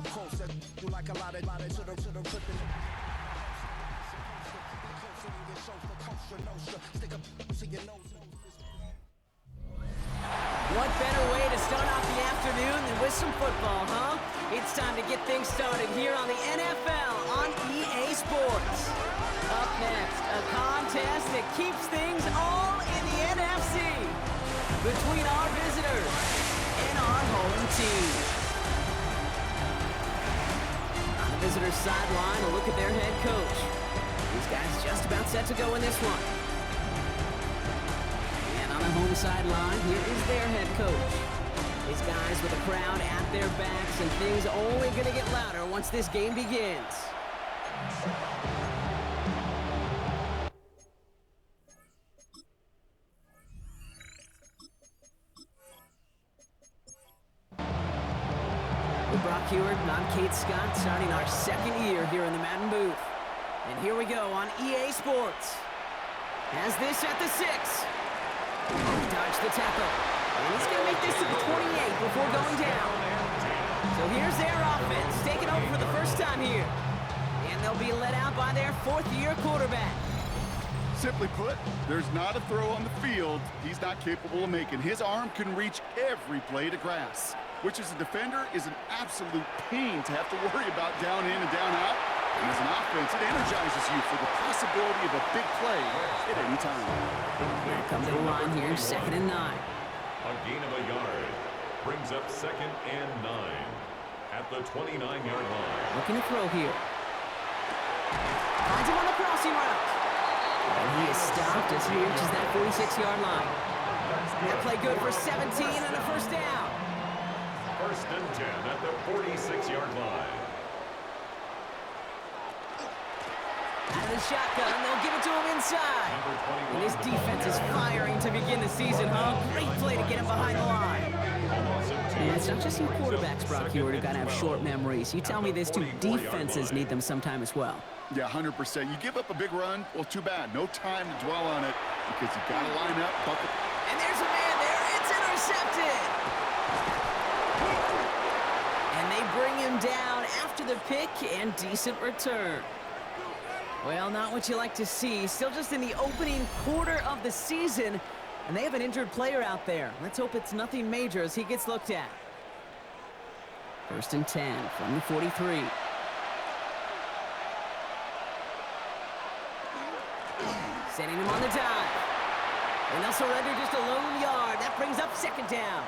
What better way to start off the afternoon than with some football, huh? It's time to get things started here on the NFL on EA Sports. Up next, a contest that keeps things all in the NFC between our visitors and our home team. On the visitors' sideline, a look at their head coach. These guys just about set to go in this one. And on the home sideline, here is their head coach. These guys with a crowd at their backs, and things only going to get louder once this game begins. With Brock Heward, I'm Kate Scott, starting our second year here in the Madden booth. And here we go on EA Sports. Has this at the 6. Dodged the tackle. And he's going to make this to the 28 before going down. So here's their offense, taking over for the first time here. And they'll be led out by their fourth-year quarterback. Simply put, there's not a throw on the field he's not capable of making. His arm can reach every blade of grass, which as a defender is an absolute pain to have to worry about down in and down out. And as an offense, it energizes you for the possibility of a big play at any time. Here comes the line here, 2nd and 9. A gain of a yard brings up 2nd and 9 at the 29-yard line. Looking to throw here. Finds him on the crossing route. And he is stopped as he reaches that 46-yard line. That play good for 17 and a first down. 1st and 10 at the 46-yard line. Out of the shotgun, they'll give it to him inside. And his defense is firing to begin the season, huh? Great play to get him behind the line. And it's not just you quarterbacks, Brock Heward, who've got to have short memories. You tell me this too, defenses need them sometime as well. Yeah, 100%. You give up a big run, well, too bad. No time to dwell on it because you got to line up, bucket. And there's a man there. It's intercepted. And they bring him down after the pick and decent return. Well, not what you like to see. Still just in the opening quarter of the season, and they have an injured player out there. Let's hope it's nothing major as he gets looked at. 1st and 10 from the 43. Sending him on the dive. And they'll surrender just a lone yard. That brings up 2nd down.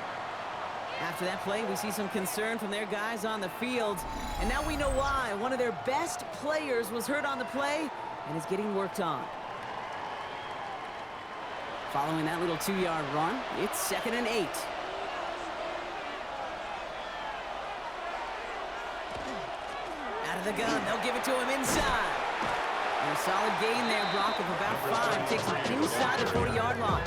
After that play, we see some concern from their guys on the field. And now we know why. One of their best players was hurt on the play and is getting worked on. Following that little 2-yard run, it's 2nd and 8. Out of the gun, they'll give it to him inside. And a solid gain there, Brock, of about 5. Takes him inside the 40-yard line.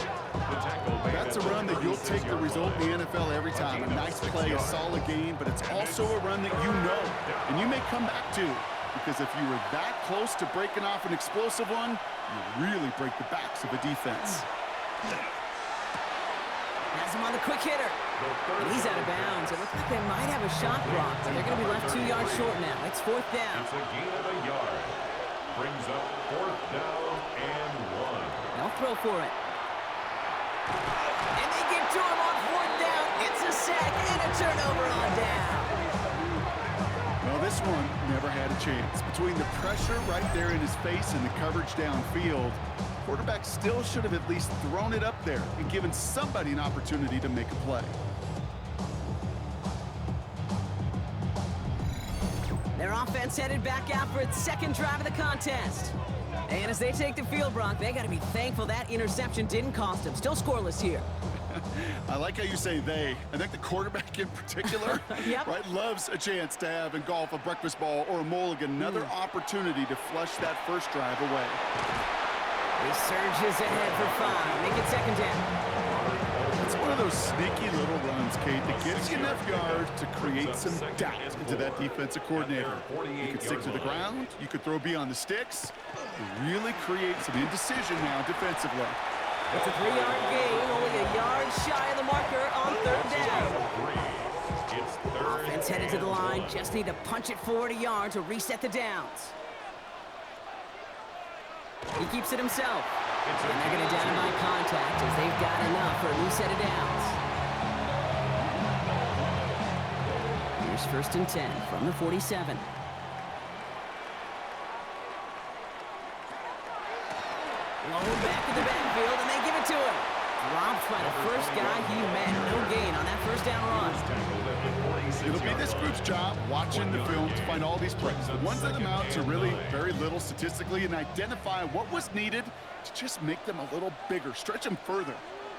That's a run that you'll take the result in the NFL every time. A nice play, a solid gain, but it's also a run that you know and you may come back to, because if you were that close to breaking off an explosive one, you really break the backs of a defense. Has him on the quick hitter. And he's out of bounds. It looks like they might have a shot block, but they're going to be left 2 yards short now. It's 4th down. It's a gain of a yard. Brings up 4th down and 1. They'll throw for it. And they get to him on 4th down. It's a sack and a turnover on down. Well, this one never had a chance. Between the pressure right there in his face and the coverage downfield, quarterback still should have at least thrown it up there and given somebody an opportunity to make a play. Their offense headed back out for its 2nd drive of the contest. And as they take the field, Brock, they got to be thankful that interception didn't cost them. Still scoreless here. I like how you say they. I think the quarterback in particular Yep. right, loves a chance to have in golf a breakfast ball or a mulligan, another opportunity to flush that first drive away. He surges ahead for 5. Make it 2nd down. It's one of those sneaky little runs, Kate, that gets you enough yards to create some doubt into that defensive coordinator. You could stick to the ground, you could throw beyond the sticks, and really create some indecision now defensively. It's a 3-yard gain, only a yard shy of the marker on 3rd down. It's 3rd Offense He's headed to the line. Just need to punch it forward a yard to reset the downs. He keeps it himself. And they're going to down him by contact as they've got enough for a new set of downs. Here's 1st and 10 from the 47. Blown back in the backfield, and they give it to him. Dropped by the first guy he met. No gain on that 1st down run. It'll be this group's job watching the film to find all these plays. The ones that amount to really very little statistically and identify what was needed to just make them a little bigger, stretch them further.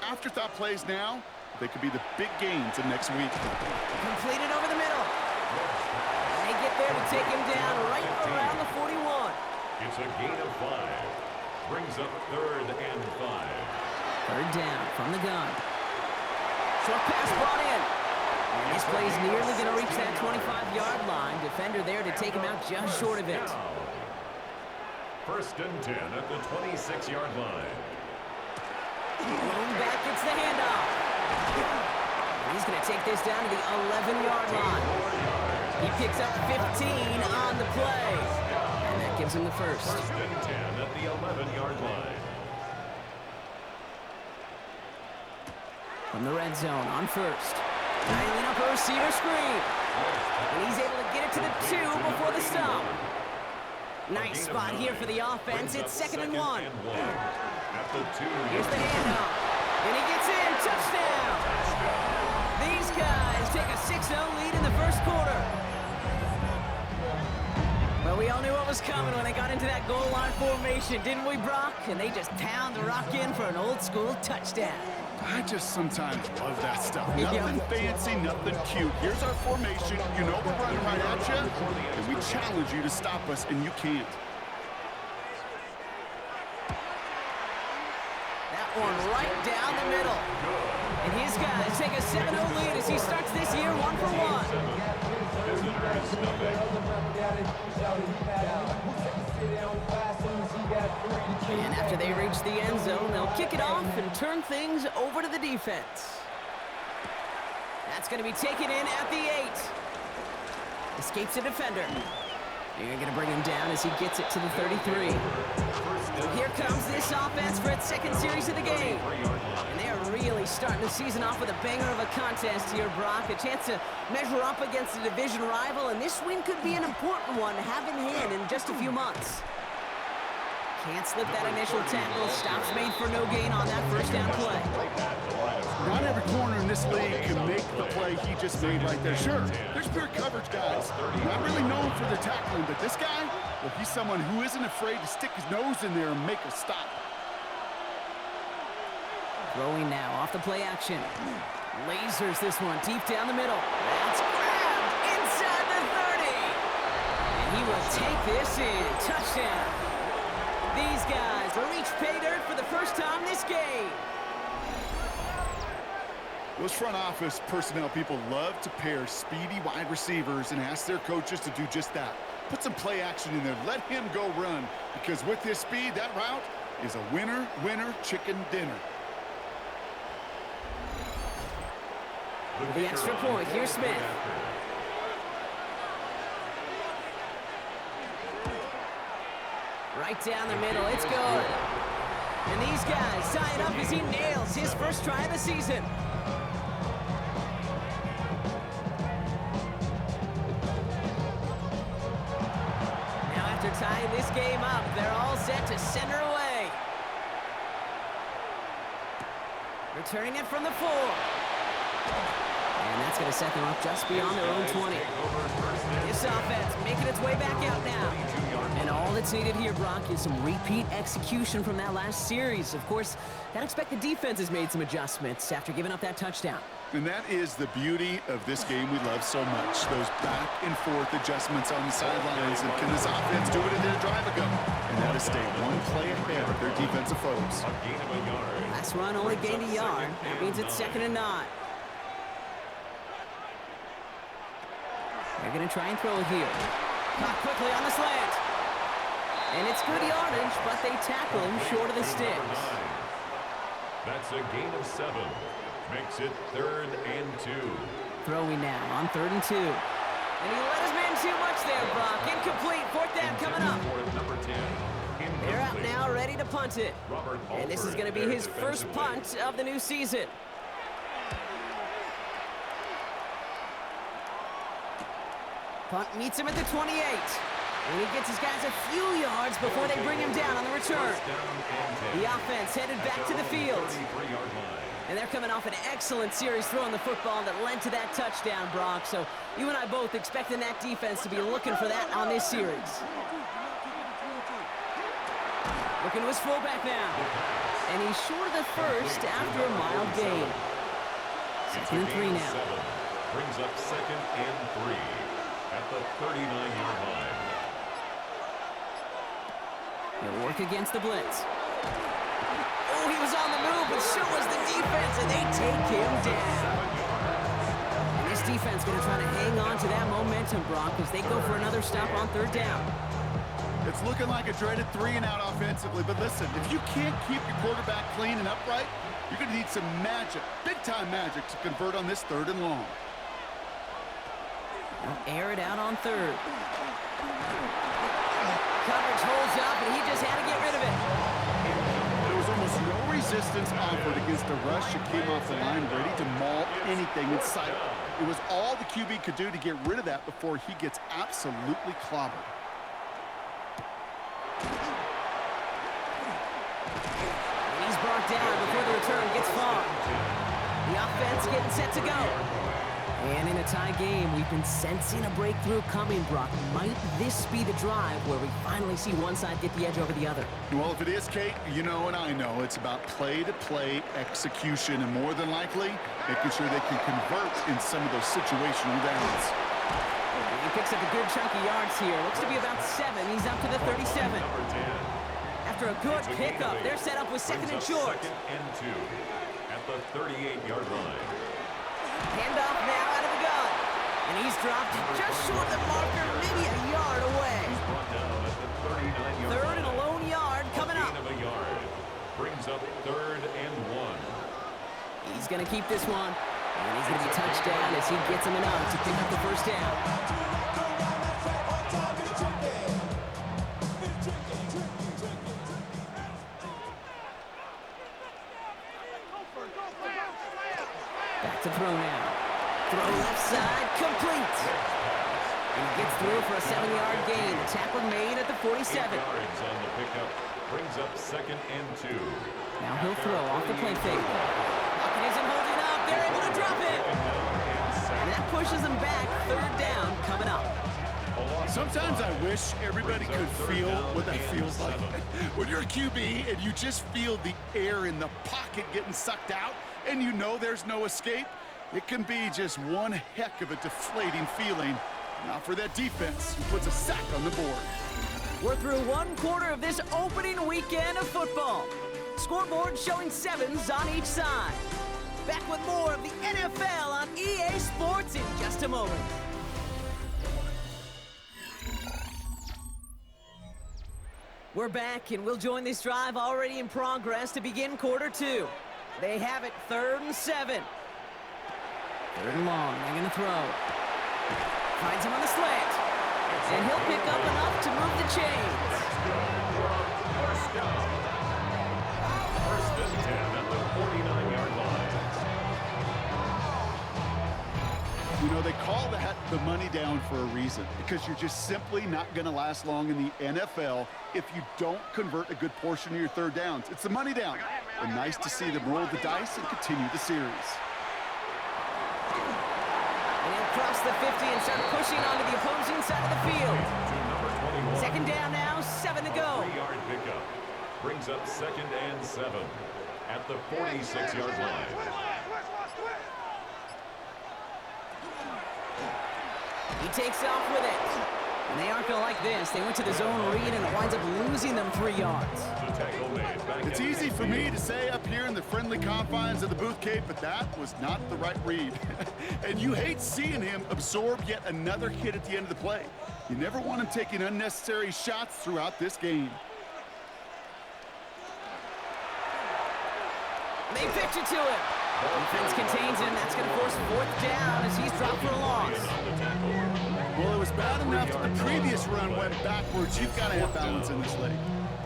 Afterthought plays now, they could be the big gains of next week. Completed over the middle. They get there to take him down right around the 41. It's a gain of 5. Brings up 3rd and 5. 3rd down from the gun. Short pass brought in. And this play's nearly going to reach that 25-yard line. Defender there to take him out just short of it. 1st and 10 at the 26-yard line. Blown back gets the handoff. He's going to take this down to the 11-yard line. He picks up 15 on the play. And that gives him the 1st. 1st and 10 at the 11-yard line. From the red zone on 1st. Dialing up a receiver screen. And he's able to get it to the 2 before the stop. Nice spot here for the offense. It's 2nd and 1. At the 2. Here's the handoff. And he gets in. Touchdown. These guys take a 6-0 lead in the 1st quarter. Well, we all knew what was coming when they got into that goal line formation, didn't we, Brock? And they just pound the rock in for an old-school touchdown. I just sometimes love that stuff. Nothing fancy, nothing cute. Here's our formation. You know we're running right at you, and we challenge you to stop us, and you can't. That one right down the middle. And his guys take a 7-0 lead as he starts this year 1 for 1. And after they reach the end zone, they'll kick it off and turn things over to the defense. That's going to be taken in at the 8. Escapes the defender. They're going to bring him down as he gets it to the 33. Here comes this offense for its 2nd series of the game. And they are really starting the season off with a banger of a contest here, Brock. A chance to measure up against a division rival, and this win could be an important one to have in hand in just a few months. Can't slip that initial tackle. Stops made for no gain on that 1st down play. Not every corner in this league can make the play he just made right there. Sure, there's pure coverage guys. Not really known for their tackling, but this guy, well, he's someone who isn't afraid to stick his nose in there and make a stop. Throwing now off the play action. Lasers this one deep down the middle. That's grabbed inside the 30. And he will take this in. Touchdown. These guys will reach pay dirt for the first time this game. Those front office personnel people love to pair speedy wide receivers and ask their coaches to do just that. Put some play action in there. Let him go run, because with his speed, that route is a winner, winner, chicken dinner. The extra point, here's Smith. Right down the middle, it's good. And these guys tie it up as he nails his 1st try of the season. Now after tying this game up, they're all set to center away. Returning it from the 4. And that's going to set them up just beyond their own 20. This offense making its way back out now. And all that's needed here, Brock, is some repeat execution from that last series. Of course, I'd expect the defense has made some adjustments after giving up that touchdown. And that is the beauty of this game we love so much. Those back and forth adjustments on the sidelines. And can this offense do it in their drive ago? And that is stay one play ahead of their defensive foes. Last run only gained a yard. That means it's 2nd and 9. They're going to try and throw it here. Caught quickly on the slant. And it's good yardage, but they tackle him short of the sticks. That's a gain of 7. Makes it 3rd and 2. Throwing now on 3rd and 2. And he let his man too much there, Brock. Incomplete. Fourth down coming up. Number 10. They're out now, ready to punt it. Robert And this is Alford, going to be their his first defensive punt of the new season. Punt meets him at the 28. And he gets his guys a few yards before they bring him down on the return. The offense headed back to the field. And they're coming off an excellent series throwing the football that led to that touchdown, Brock. So you and I both expecting that defense to be looking for that on this series. Looking to his fullback now. And he's short of the first after a mild gain. 2nd and 3 now. Brings up 2nd and 3 at the 39-yard line. He'll work against the blitz. Oh, he was on the move, but so was the defense, and they take him down. And this defense going to try to hang on to that momentum, Brock, as they go for another stop on 3rd down. It's looking like a dreaded 3-and-out offensively, but listen, if you can't keep your quarterback clean and upright, you're going to need some magic, big-time magic, to convert on this 3rd and long. They'll air it out on 3rd. Coverage holds up, and he just had to get rid of it. There was almost no resistance offered against a rush that came off the line ready to maul anything in sight. It was all the QB could do to get rid of that before he gets absolutely clobbered. And he's brought down before the return gets far. The offense getting set to go. And in a tie game, we've been sensing a breakthrough coming, Brock. Might this be the drive where we finally see one side get the edge over the other? Well, if it is, Kate, you know and I know it's about play-to-play execution, and more than likely, making sure they can convert in some of those situational downs. He picks up a good chunk of yards here. Looks to be about 7. He's up to the 37. After a good pickup, they're set up with 2nd and short. 2nd and 2 at the 38-yard line. Handoff now out of the gun. And he's dropped just short of the marker, maybe a yard away. He's brought down at the 39-yard 3rd line. and a lone yard coming up. Gain of a yard. Brings up 3rd and 1. He's going to keep this one. And he's going to be touched down as he gets him enough to pick up the first down. Back to throw now. Throw left side, complete. And he gets through for a 7-yard gain. The tackle made at the 47. 8 yards on the pickup. Brings up 2nd and 2. Now he'll throw off the play fake. Lockett isn't holding up. They're able to drop it. And that pushes them back. 3rd down coming up. Sometimes I wish everybody could feel what that feels like. When you're a QB and you just feel the air in the pocket getting sucked out and you know there's no escape, it can be just one heck of a deflating feeling. Not for that defense who puts a sack on the board. We're through 1 quarter of this opening weekend of football. Scoreboard showing 7s on each side. Back with more of the NFL on EA Sports in just a moment. We're back, and we'll join this drive already in progress to begin quarter 2. They have it 3rd and 7. 3rd and long. They're going to throw. Finds him on the slant. And he'll pick up enough to move the chains. First down. 1st and 10 at the 49-yard line. You know, they call that the money down for a reason, because you're just simply not going to last long in the NFL if you don't convert a good portion of your 3rd downs. It's the money down. And nice to see them roll the dice and continue the series. And he'll cross the 50 and start pushing onto the opposing side of the field. 2nd down now, 7 to go. 3-yard pickup. Brings up 2nd and 7 at the 46-yard line. He takes off with it. And they aren't going to like this. They went to the zone read, and it winds up losing them 3 yards. The tackle made back. It's easy for me to say up here in the friendly confines of the booth, Kate, but that was not the right read. And you hate seeing him absorb yet another hit at the end of the play. You never want him taking unnecessary shots throughout this game. They pitch it to him. Defense contains him. That's going to force 4th down as he's dropped for a loss. Well, it was bad enough that the previous run went backwards. You've got to have balance in this league.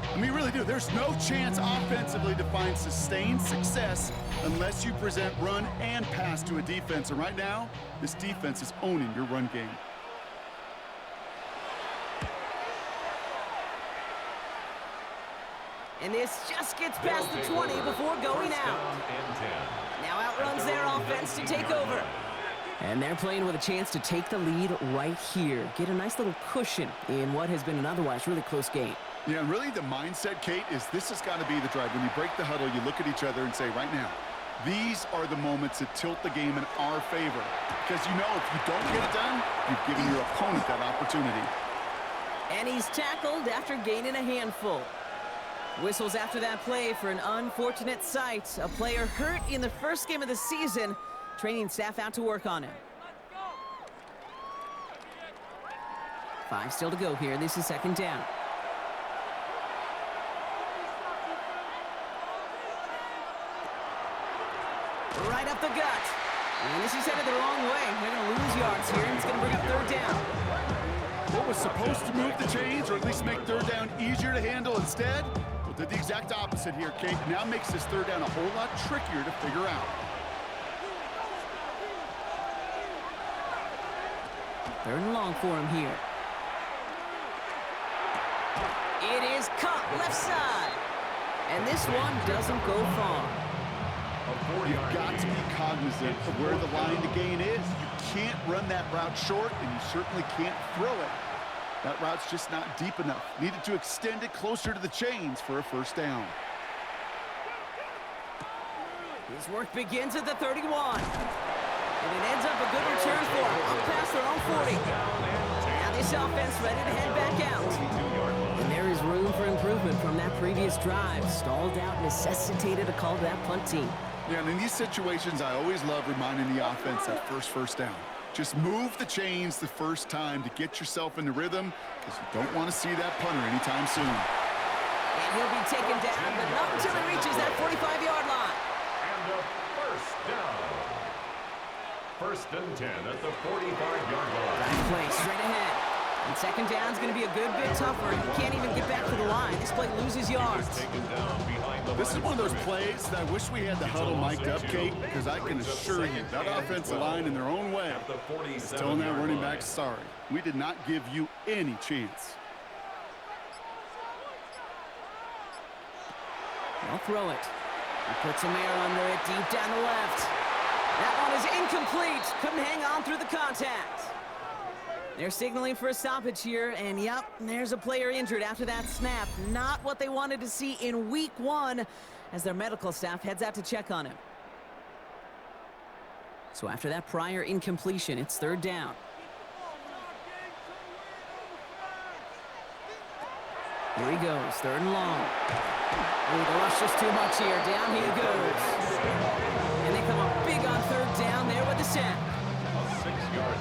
I mean, you really do. There's no chance offensively to find sustained success unless you present run and pass to a defense. And right now, this defense is owning your run game. And this just gets past the 20 before going out. Now outruns their offense to take over. And they're playing with a chance to take the lead right here. Get a nice little cushion in what has been an otherwise really close game. Yeah, and really the mindset, Kate, is this has got to be the drive. When you break the huddle, you look at each other and say, right now, these are the moments that tilt the game in our favor. Because you know if you don't get it done, you've given your opponent that opportunity. And he's tackled after gaining a handful. Whistles after that play for an unfortunate sight. A player hurt in the first game of the season. Training staff out to work on him. 5 still to go here. This is second down. Right up the gut. And this is headed the wrong way. They're going to lose yards here, and it's going to bring up third down. What was supposed to move the chains, or at least make third down easier to handle instead, well, did the exact opposite here, Kate. Now makes this third down a whole lot trickier to figure out. Third and long for him here. It is caught left side. And this one doesn't go far. You've got to be cognizant of where the line to gain is. You can't run that route short, and you certainly can't throw it. That route's just not deep enough. Needed to extend it closer to the chains for a first down. His work begins at the 31. And it ends up a good return for him. Up past their own 40. Now this offense ready to head back out. And there is room for improvement from that previous drive. Stalled out, necessitated a call to that punt team. Yeah, and in these situations, I always love reminding the offense that first down. Just move the chains the first time to get yourself in the rhythm, because you don't want to see that punter anytime soon. And he'll be taken down, but not until he reaches that 45-yard line. And a first down. First and 10 at the 45-yard line. Right play, straight ahead. And second down is going to be a good bit tougher. He can't even get back to the line. This play loses yards. This is one of those plays that I wish we had the huddle mic'd up, Kate, because I can assure you that offensive line in their own way is telling that running back, sorry, we did not give you any chance. They'll throw it. He puts some air under it deep down the left. That one is incomplete. Couldn't hang on through the contact. They're signaling for a stoppage here, and yep, there's a player injured after that snap. Not what they wanted to see in week 1 as their medical staff heads out to check on him. So after that prior incompletion, it's third down. Here he goes, third and long. Ooh, the rush just too much here. Down he goes. And they come up big on third down there with the sack.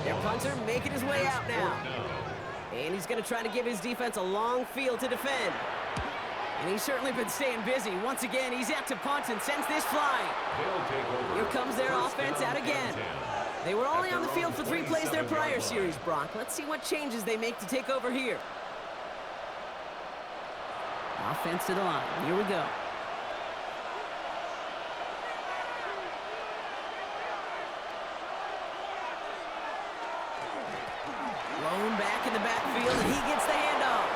Their punter making his way out now. And he's going to try to give his defense a long field to defend. And he's certainly been staying busy. Once again, he's out to punt and sends this flying. Here comes their offense out again. They were only on the field for 3 plays their prior series, Brock. Let's see what changes they make to take over here. Offense to the line. Here we go. Lone back in the backfield, and he gets the handoff.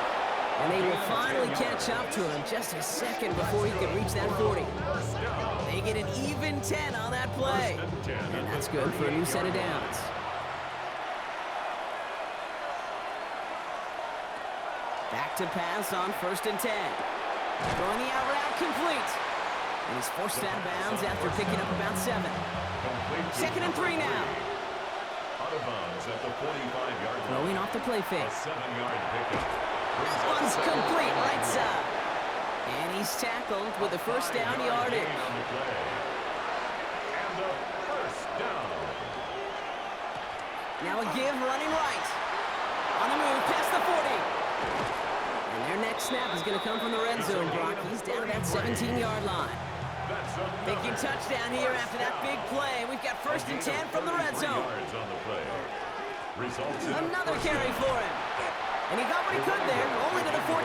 And they will finally catch up to him just a second before he can reach that 40. They get an even 10 on that play. And that's good for a new set of downs. Back to pass on first and 10. Throwing the out route complete. And he's forced out of bounds after picking up about 7. Second and 3 now. Out of bounds at the 45-yard line. Throwing off the play fake. 7-yard pickup. That one's complete right side. And he's tackled with a first down yardage. And a first down. Now a give running right. On the move past the 40. And their next snap is going to come from the red zone, Brock. He's down to that 17-yard line. Thinking touchdown here after that big play. We've got first and 10 from the red zone. results in Another carry for him. And he got what he could there, only to the 14.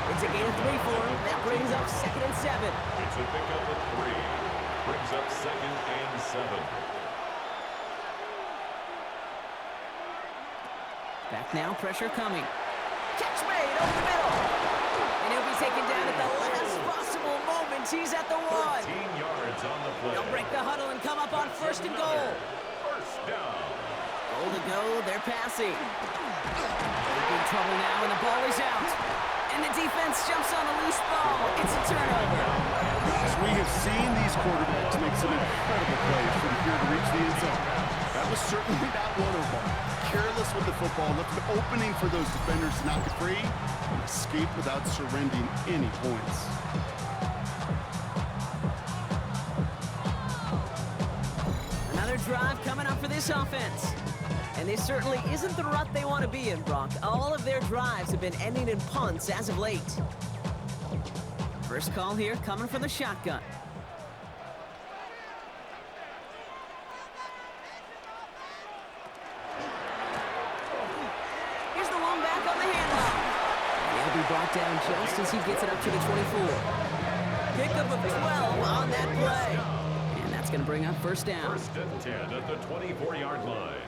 It's a gain of 3 for him. That brings up 2nd and 7. It's a pickup of 3. Brings up 2nd and 7. Back now, pressure coming. Catch made over the middle. And he'll be taken down at the last possible moment. He's at the 1. 13 yards on the play. They'll break the huddle and come up on 1st and goal. First down. Goal to go, they're passing. They're in trouble now, and the ball is out. And the defense jumps on a loose ball. It's a turnover. As we have seen these quarterbacks make some incredible plays from here to reach the end zone. That was certainly not one of them. Careless with the football, left an opening for those defenders to knock it free and escape without surrendering any points. Another drive coming up for this offense. And this certainly isn't the rut they want to be in, Brock. All of their drives have been ending in punts as of late. First call here coming from the shotgun. Here's the one back on the handoff. And he'll be brought down just as he gets it up to the 24. Pickup of 12 on that play. And that's going to bring up first down. 1st and 10 at the 24-yard line.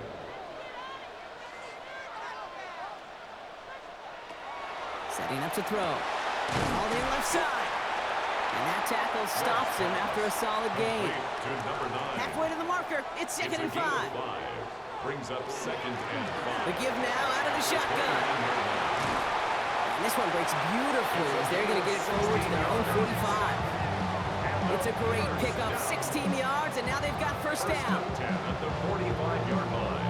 Setting up to throw. All in left side. And that tackle stops him after a solid gain. To number 9. Halfway to the marker. It's 2nd and 5. Brings up 2nd and 5. The give now out of the shotgun. And this one breaks beautifully as they're going to get it forward to their own 45. It's a great pickup, 16 yards, and now they've got first down. 10 at the 45-yard line.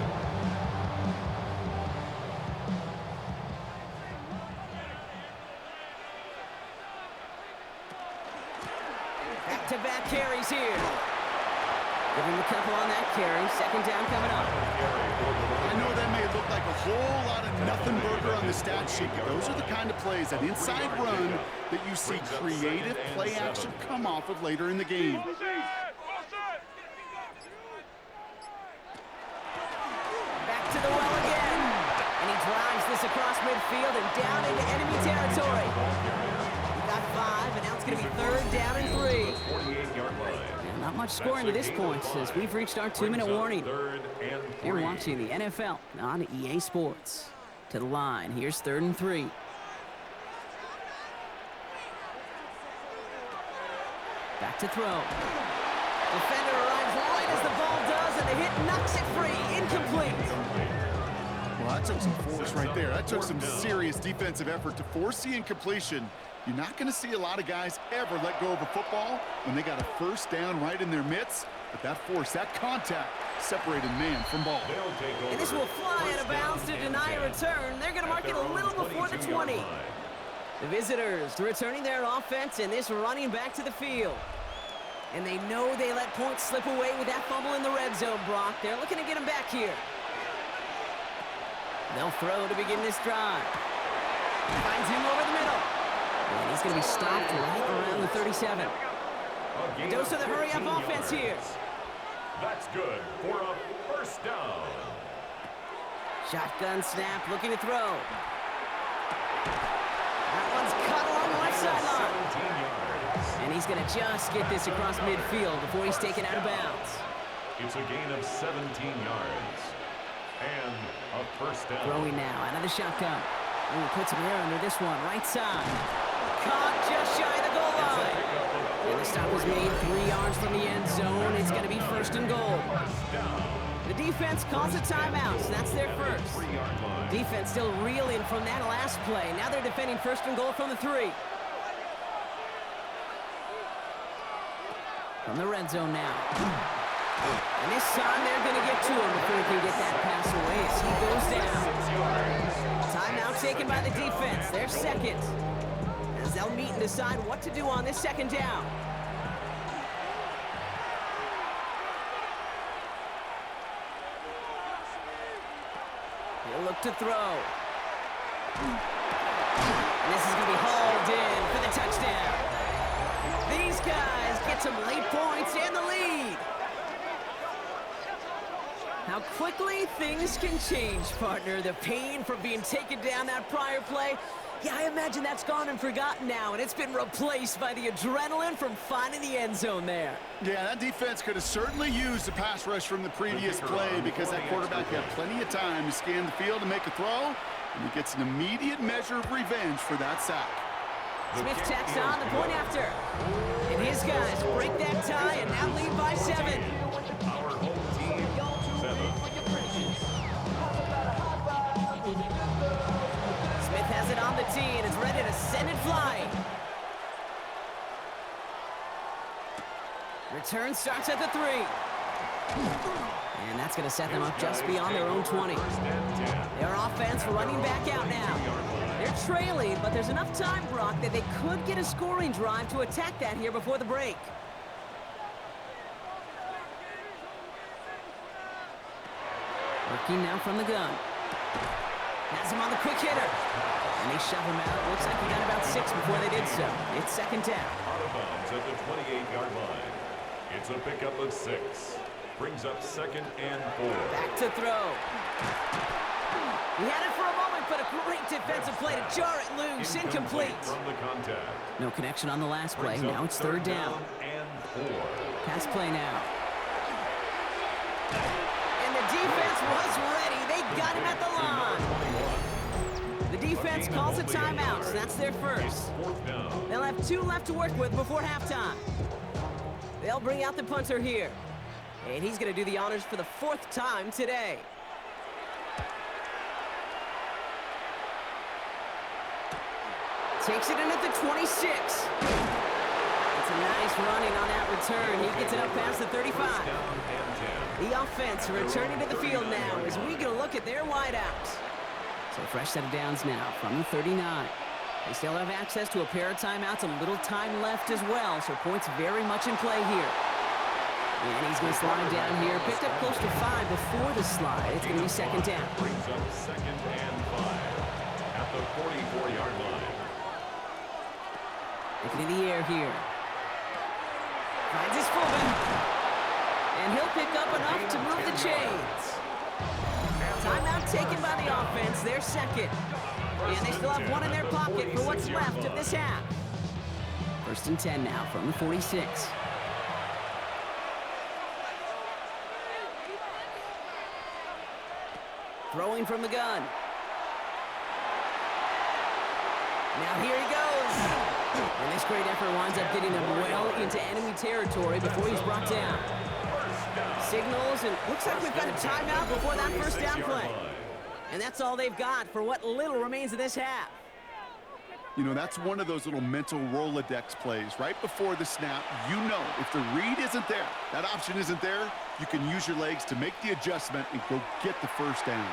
Back-to-back carries here. Give him a couple on that carry. 2nd down coming up. I know that may look like a whole lot of nothing burger on the stat sheet, but those are the kind of plays, that inside run, that you see creative play action come off of later in the game. Back to the well again. And he drives this across midfield and down into enemy territory. He got 5, and now it's going to be 3rd down and 3. 48-yard line. Not much scoring to this point as we've reached our 2-minute warning. 3rd and 3. You're watching the NFL on EA Sports. To the line, here's 3rd and 3. Back to throw. Defender arrives right as the ball does, and the hit knocks it free. Incomplete. Well, that took some force right there. That took some serious defensive effort to force the incompletion. You're not going to see a lot of guys ever let go of a football when they got a first down right in their midst. But that force, that contact, separated man from ball. And this will fly out of bounds to deny a return. They're going to mark it a little before the 20. The visitors returning their offense, and this running back to the field. And they know they let points slip away with that fumble in the red zone, Brock. They're looking to get him back here. They'll throw to begin this drive. Finds him over the middle. And he's going to be stopped right around the 37. A dose of the hurry-up offense here. That's good for a first down. Shotgun snap, looking to throw. That one's cut along the left sideline. 17 yards. And he's going to just get this across midfield before he's taken out of bounds. It's a gain of 17 yards. And a first down. Throwing now out of the shotgun. Ooh, puts him there under this one, right side. Caught just shy of the goal line. And the stop was made 3 yards from the end zone. It's going to be 1st and goal. The defense calls a timeout, so that's their first. Defense still reeling from that last play. Now they're defending 1st and goal from the 3. From the red zone now. And this time they're going to get to him before he can get that pass away as he goes down. Timeout taken by the defense. Their 2nd. As they'll meet and decide what to do on this 2nd down. He'll look to throw. And this is going to be hauled in for the touchdown. These guys get some late points and the lead. How quickly things can change, partner. The pain from being taken down that prior play, yeah, I imagine that's gone and forgotten now, and it's been replaced by the adrenaline from finding the end zone there. Yeah, that defense could have certainly used the pass rush from the previous play because that quarterback had plenty of time to scan the field and make a throw, and he gets an immediate measure of revenge for that sack. Smith tacks on the point after. And his guys break that tie and now lead by 7. Our home team, 7. Smith has it on the tee and is ready to send it flying. Return starts at the 3. And that's going to set them up just beyond their own 20. Their offense running back out now. They're trailing, but there's enough time, Brock, that they could get a scoring drive to attack that here before the break. Working now from the gun. Has him on the quick hitter. And they shove him out. Looks like he got about 6 before they did so. It's second down. Out of bounds at the 28-yard line. It's a pickup of 6. Brings up 2nd and 4. Back to throw. He had it for a moment, but a great defensive play to jar it loose. Incomplete. From the contact. No connection on the last play. Now it's third down. And 4. Pass play now. And the defense was ready. They got him at the line. The defense calls a timeout, so that's their first. They'll have 2 left to work with before halftime. They'll bring out the punter here. And he's going to do the honors for the 4th time today. Takes it in at the 26. It's a nice running on that return. He gets it up past the 35. The offense returning to the field now as we get a look at their wideouts. So fresh set of downs now from the 39. They still have access to a pair of timeouts, a little time left as well, so points very much in play here. And he's going to slide down here. Picked up close to 5 before the slide. It's going to be second down. Brings up 2nd and 5 at the 44-yard line. Looking in the air here. Finds his fullback. And he'll pick up enough to move the chains. Timeout taken by the offense. They're second. And they still have 1 in their pocket for what's left of this half. 1st and 10 now from the 46. Throwing from the gun. Now here he goes. And this great effort winds up getting them well into enemy territory before he's brought down. Signals, and looks like we've got a timeout before that first down play. And that's all they've got for what little remains of this half. You know, that's one of those little mental Rolodex plays. Right before the snap, you know if the read isn't there, that option isn't there, you can use your legs to make the adjustment and go get the first down.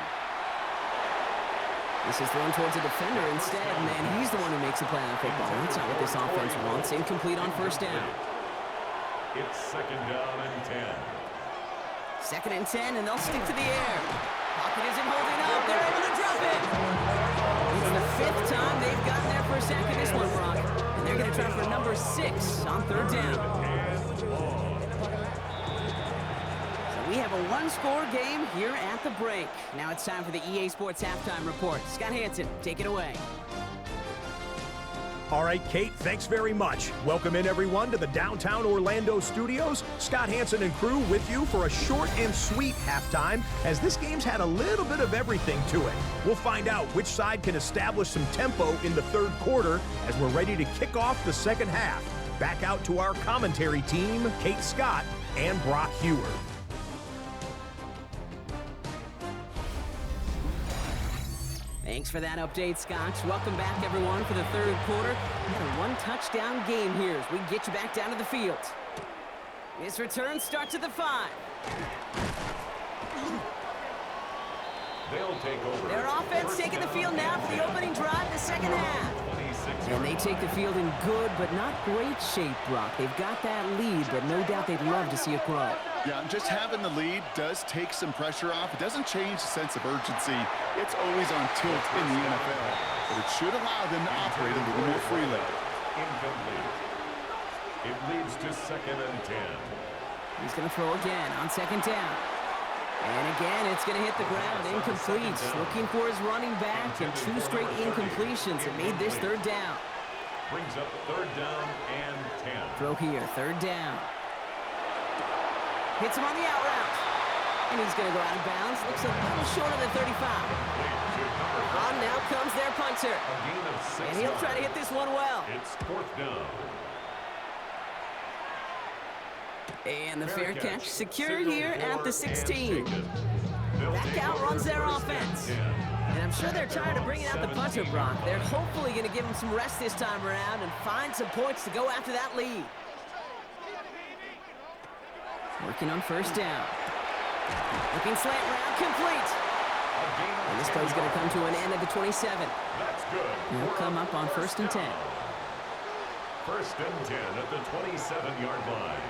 This is thrown towards a defender instead, and he's the one who makes a play on football. That's not what this offense wants. Incomplete on first down. It's 2nd down and 10. 2nd and 10, and they'll stick to the air. Pocket isn't holding up. They're able to drop it. It's the 5th time they've gotten their first sack in this one, Brock. And they're going to try for number 6 on third down. So we have a 1-score game here at the break. Now it's time for the EA Sports Halftime Report. Scott Hansen, take it away. All right, Kate, thanks very much. Welcome in, everyone, to the downtown Orlando studios. Scott Hansen and crew with you for a short and sweet halftime, as this game's had a little bit of everything to it. We'll find out which side can establish some tempo in the 3rd quarter as we're ready to kick off the 2nd half. Back out to our commentary team, Kate Scott and Brock Hewer. Thanks for that update, Scott. Welcome back, everyone, for the 3rd quarter. We got a 1-touchdown game here as we get you back down to the field. This return starts at the 5. They'll take over. Their offense taking the field now for the opening drive, the 2nd half. And they take the field in good but not great shape, Brock. They've got that lead, but no doubt they'd love to see it grow. Yeah, just having the lead does take some pressure off. It doesn't change the sense of urgency. It's always on tilt in the NFL, but it should allow them to operate a little more freely. Incomplete. It leads to 2nd and 10. He's going to throw again on 2nd down. And again, it's going to hit the ground. Incomplete. Looking for his running back, and 2 straight incompletions. It made this 3rd down. Brings up 3rd down and 10. Throw here, 3rd down. Hits him on the out route. And he's going to go out of bounds. Looks a little shorter than 35. On now comes their punter. A gain of 6 And he'll try to hit this one well. It's 4th down. And the fair catch secured here at the 16. That outruns their offense. And I'm sure they're tired of bringing out the punter, Brock. They're hopefully going to give him some rest this time around and find some points to go after that lead. Working on 1st down. Looking slant route, complete. And this play's going to come to an end at the 27. That's good. He'll come up on 1st and 10. 1st and 10 at the 27-yard line.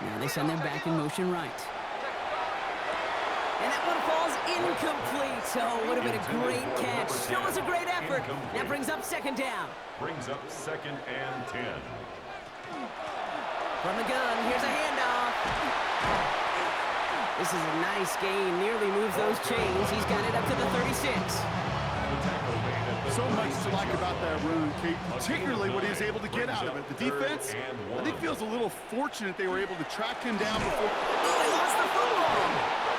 Now they send them back in motion right. And that one falls incomplete. Oh, would have been a great catch. Still was a great effort. That brings up 2nd down. Brings up 2nd and 10. From the gun, here's a handoff. This is a nice gain. Nearly moves those chains. He's got it up to the 36. So much to like about that run, Kate, particularly what he was able to get out of it. The defense, I think, feels a little fortunate they were able to track him down before. Oh, he lost the football!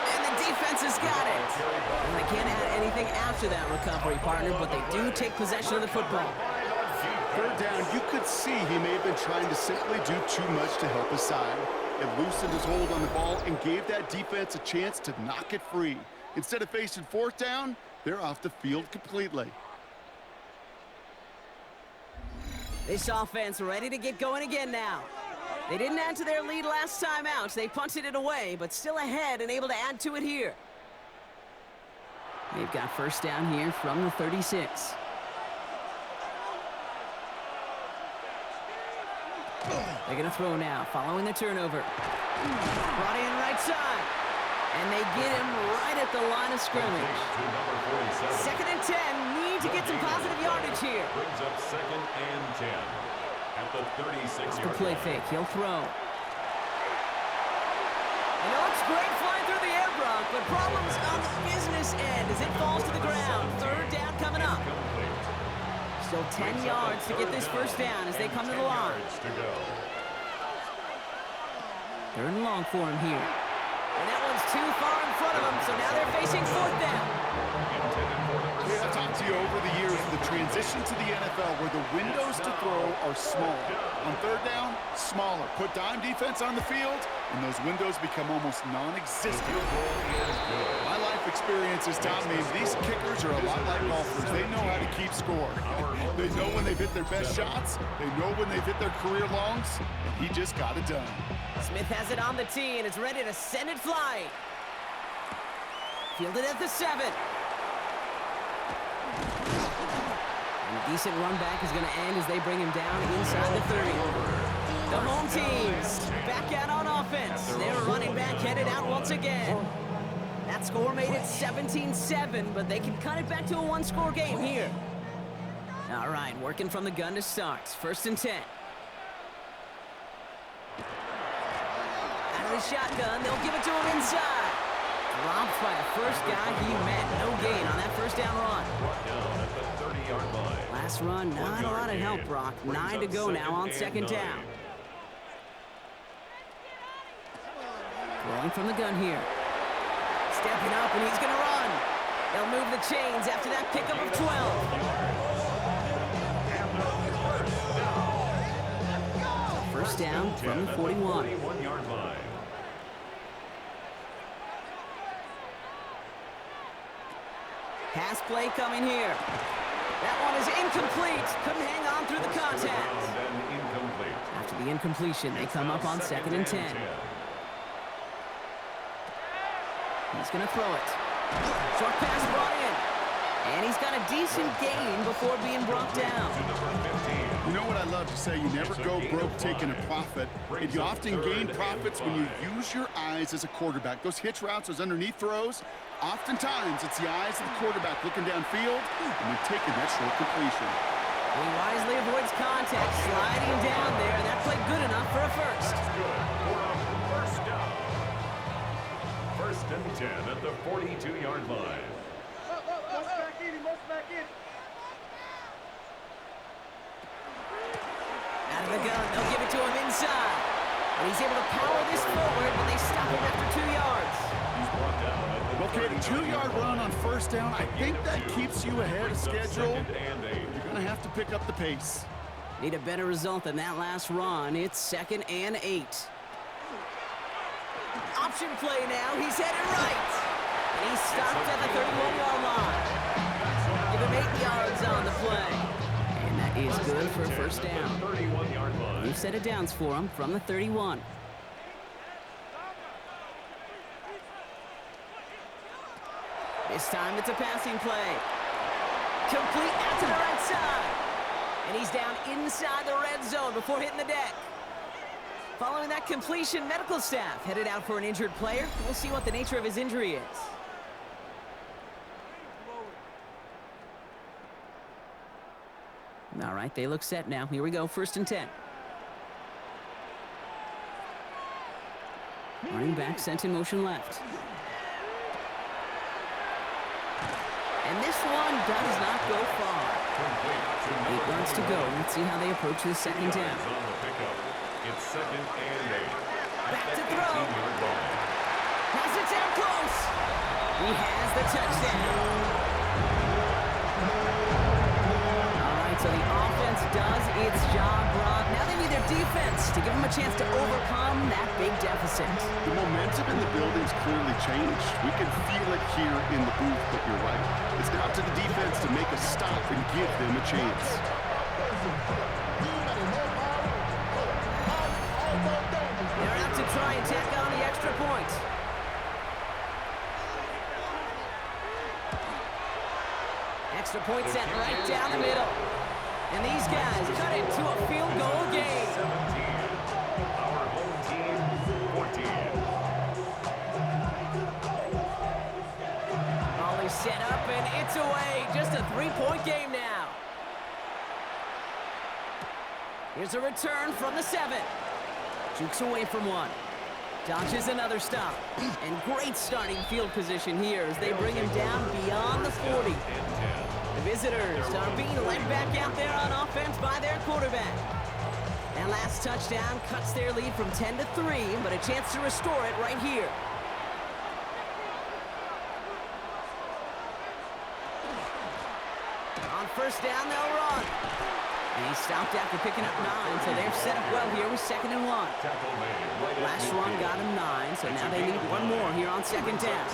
And the defense has got it. And they can't add anything after that recovery, partner, but they do take possession of the football. 3rd down, you could see he may have been trying to simply do too much to help his side. It loosened his hold on the ball and gave that defense a chance to knock it free. Instead of facing 4th down, they're off the field completely. This offense ready to get going again now. They didn't add to their lead last time out. They punted it away, but still ahead and able to add to it here. They've got 1st down here from the 36. They're going to throw now, following the turnover. Brought in right side. And they get him right at the line of scrimmage. 2nd and 10. Need to get some positive yardage here. Brings up 2nd and 10 at the 36-yard The play fake. He'll throw. And it looks great flying through the air, Brock, but problems on the business end as it falls to the ground. 3rd down coming up. Still 10 yards to get this 1st down as they come to the line. 3rd and long for him here. And that one's too far in front of them, so now they're facing 4th down. Yeah, I've talked to you over the years of the transition to the NFL where the windows to throw are small. On 3rd down, smaller. Put dime defense on the field, and those windows become almost non-existent. My life experience has taught me these kickers are a lot like golfers. They know how to keep score. They know when they've hit their best shots. They know when they've hit their career longs, and he just got it done. Smith has it on the tee, and it's ready to send it flying. Fielded at the 7. And a decent run back is going to end as they bring him down inside the 30. The home teams back out on offense. Their running back headed out once again. That score made it 17-7, but they can cut it back to a 1-score game here. All right, working from the gun to start. 1st and 10. Out of the shotgun, they'll give it to him inside. Dropped by the 1st guy he met. No gain on that 1st down run. Down at the 30-yard line. Last run, not a lot of help, Brock. 9 to go now on 2nd down. Rolling from the gun here. Stepping up, and he's going to run. They'll move the chains after that pickup of 12. 1st down from the 41. 41-yard line. Pass play coming here. That one is incomplete. Couldn't hang on through the contact. After the incompletion, they come up on 2nd and 10. He's going to throw it. Short pass brought in. And he's got a decent gain before being brought down. You know what I love to say? You never go broke taking a profit. And you often gain profits when you use your eyes as a quarterback. Those hitch routes, those underneath throws, oftentimes it's the eyes of the quarterback looking downfield and then taking that short completion. He wisely avoids contact, sliding down there, and that played good enough for a 1st. and 10 at the 42-yard line. Out of the gun, they'll give it to him inside. And he's able to power this forward, but they stop him after 2 yards. He's brought down at the Okay, the 2-yard run on first down, I think that keeps you ahead of schedule. You're going to have to pick up the pace. Need a better result than that last run. It's 2nd and 8. Option play now. He's headed right. And he's stopped at the 31-yard line. Give him 8 yards on the play. And that is good for a first down. 31-yard line. New set of downs for him from the 31. This time it's a passing play. Complete out to the right side. And he's down inside the red zone before hitting the deck. Following that completion, medical staff headed out for an injured player. We'll see what the nature of his injury is. All right, they look set now. Here we go, 1st and 10. Running back sent in motion left. And this one does not go far. 8 yards to go. Let's see how they approach the 2nd down. It's 2nd and 8. Back to throw. Has it down close. He has the touchdown. All right, so the offense does its job, Rob. Now they need their defense to give them a chance to overcome that big deficit. The momentum in the building's clearly changed. We can feel it here in the booth, but you're right. It's now to the defense to make a stop and give them a chance. They're out to try and tack on the extra point. Extra point sent right down the middle. And these guys cut it to a field goal game. 17. Our home team, 14. Volley set up and it's away. Just a 3-point game now. Here's a return from the 7. Jukes away from one. Dodges another stop. And great starting field position here as they bring him down beyond the 40. The visitors are being led back out there on offense by their quarterback. That last touchdown cuts their lead from 10 to 3, but a chance to restore it right here. On first down, they'll run. And he stopped after picking up 9, so they're set up well here with 2nd and 1. Last run got him 9, so now they need one more here on 2nd down.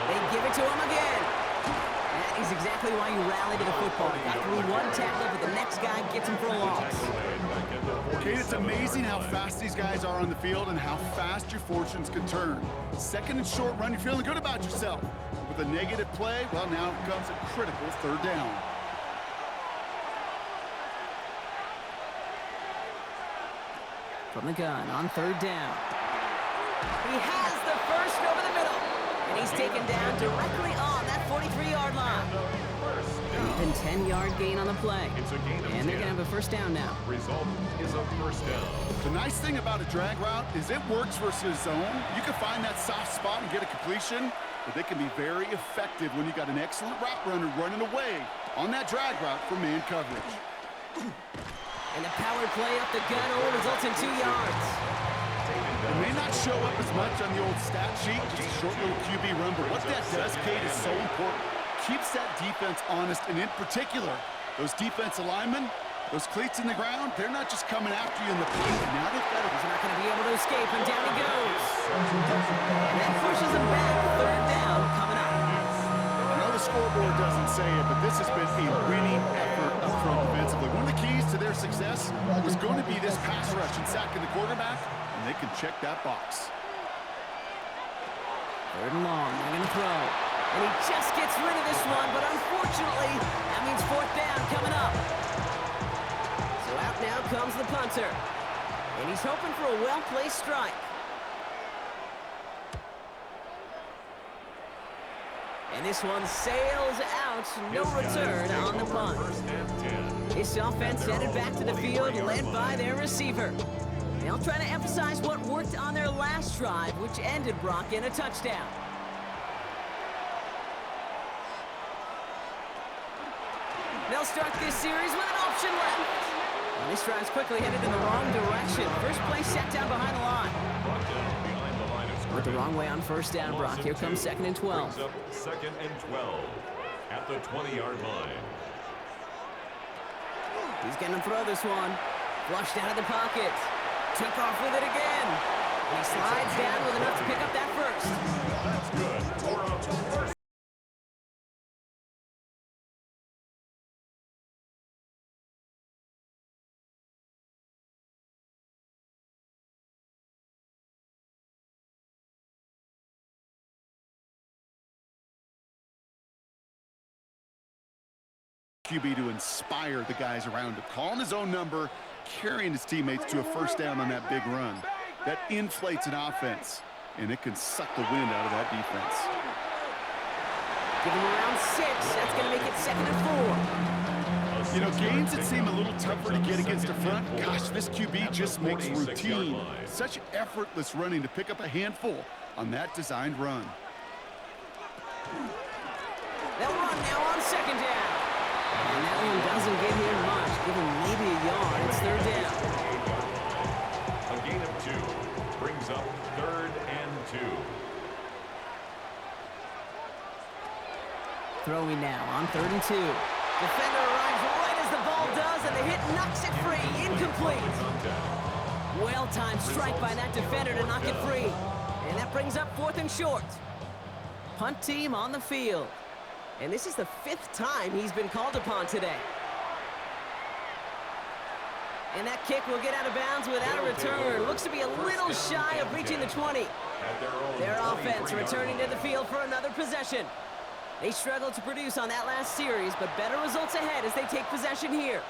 They give it to him again. That is exactly why you rally to the football. Got through one tackle, but the next guy gets him for a loss. Kate, it's amazing how fast these guys are on the field and how fast your fortunes can turn. 2nd and short run, you're feeling good about yourself. With a negative play, well, now comes a critical 3rd down. From the gun on 3rd down. He has the first over the middle. And he's taken down directly on that 43-yard line. An even 10-yard gain on the play. And they're going to have a first down now. Result is a first down. The nice thing about a drag route is it works versus zone. You can find that soft spot and get a completion, but they can be very effective when you got an excellent route runner running away on that drag route for man coverage. And the power play up the gun results in 2 yards. It may not show up as much on the old stat sheet, just a short little QB run, but what that does, Kate, is so important. Keeps that defense honest, and in particular, those defensive linemen, those cleats in the ground, they're not just coming after you in the paint. Now they've got He's not going to be able to escape, and down he goes. And that pushes him back. 3rd down coming up. I know the scoreboard doesn't say it, but this has been a winning effort up front defensively. One of the keys to their success was going to be this pass rush and sacking the quarterback, and they can check that box. 3rd and long, they're going to throw. And he just gets rid of this one, but unfortunately, that means 4th down coming up. So out now comes the punter. And he's hoping for a well-placed strike. And this one sails out, no return on the punt. This offense headed back to the field, led by their receiver. They'll try to emphasize what worked on their last drive, which ended, Brock, in a touchdown. They'll start this series with an option left. And this drive's quickly headed in the wrong direction. First play set down behind the line. Went the wrong way on first down, Brock. Here comes 2nd and 12. Second and 12 at the 20-yard line. He's going to throw this one. Flushed out of the pocket. Took off with it again. And he slides down with enough to pick up that first. That's good. For a first. QB to inspire the guys around him. Calling his own number, carrying his teammates to a first down on that big run. That inflates an offense, and it can suck the wind out of that defense. Give him around 6. That's going to make it 2nd and 4. You know, games that seem a little tougher to get against the front, gosh, this QB just makes routine. Such effortless running to pick up a handful on that designed run. They'll run now on 2nd down. And that one doesn't get him much. Give him maybe a yard. It's 3rd down. A gain of 2 brings up 3rd and 2. Throwing now on 3rd and 2. Defender arrives right as the ball does, and the hit knocks it free. Incomplete. Well-timed strike by that defender to knock it free. And that brings up 4th and short. Punt team on the field. And this is the 5th time he's been called upon today. And that kick will get out of bounds without a return. Looks to be a little shy of reaching the 20. Their offense returning to the field for another possession. They struggled to produce on that last series, but better results ahead as they take possession here.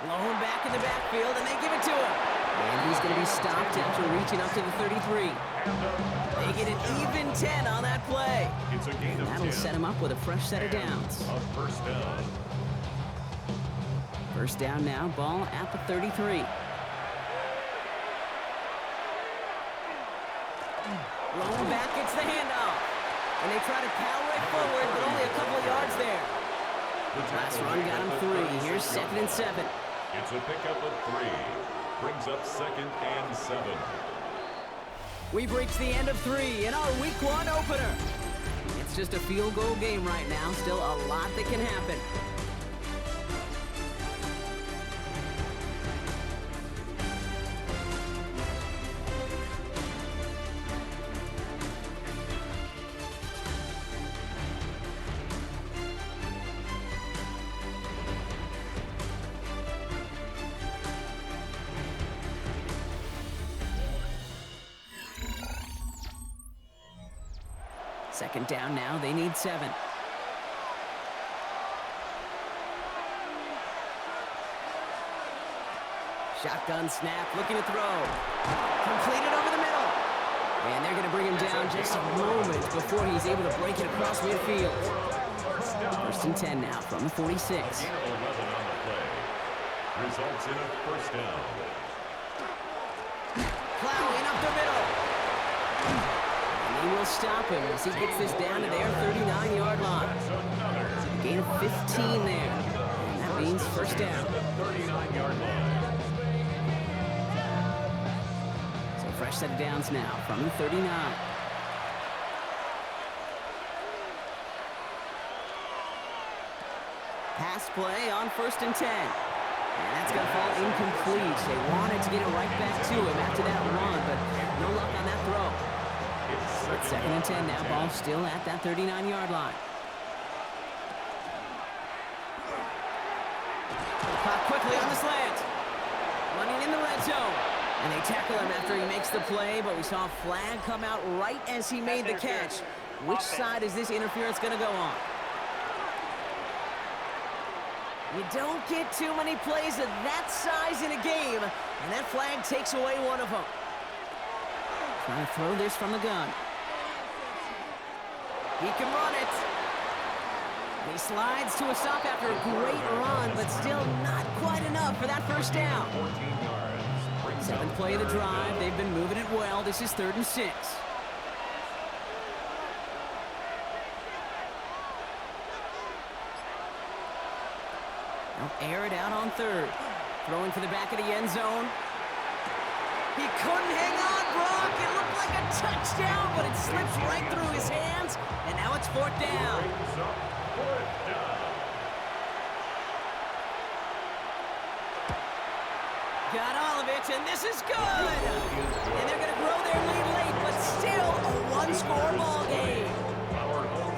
Blown back in the backfield, and they give it to him. And he's going to be stopped after reaching up to the 33. They get an even 10 on that play. It's a gain of 10. That'll set him up with a fresh set of downs. A first down. First down now, ball at the 33. Blown back, gets the handoff. And they try to power it forward, but only a couple of yards there. Last run got him 3. Here's 2nd and 7. It's a pickup of 3. Brings up 2nd and 7. We've reached the end of 3 in our Week 1 opener. It's just a field goal game right now. Still a lot that can happen. Second down now, they need 7. Shotgun snap, looking to throw. Completed over the middle. And they're going to bring him down just a moment before he's able to break it across midfield. First and 10 now from the 46. Results in a first down. Plowing up the middle. He will stop him as he gets this down to their 39-yard line. Gain of 15 there. And that means first down. 39-yard line. So fresh set of downs now from the 39. Pass play on 1st and 10. And that's going to fall incomplete. They wanted to get it right back to him after that run, but no luck on that throw. It's 2nd and 10 now. Ball still at that 39-yard line. Caught quickly on the slant. Running in the red zone. And they tackle him after he makes the play, but we saw a flag come out right as he made the catch. Which side is this interference going to go on? You don't get too many plays of that size in a game, and that flag takes away one of them. Trying to throw this from the gun. He can run it. And he slides to a stop after a great run, but still not quite enough for that first down. 14 yards. Seventh play of the drive. They've been moving it well. This is 3rd and 6. They'll air it out on 3rd. Throwing for the back of the end zone. He couldn't hang on, Brock. It looked like a touchdown, but it slips right through his hands. And now it's 4th down. Brings up 4th down. Got all of it, and this is good. And they're going to grow their lead late, but still a one-score ball game.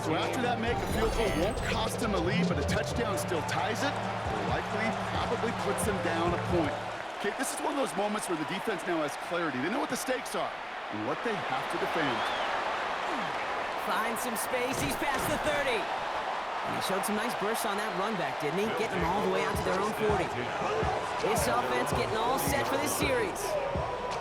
So after that make, a field goal won't cost him a lead, but a touchdown still ties it, or likely probably puts them down a point. Okay, this is one of those moments where the defense now has clarity. They know what the stakes are and what they have to defend. Finds some space. He's past the 30. And he showed some nice bursts on that run back, didn't he? Getting them all the way out to their own 40. This offense getting all set for this series.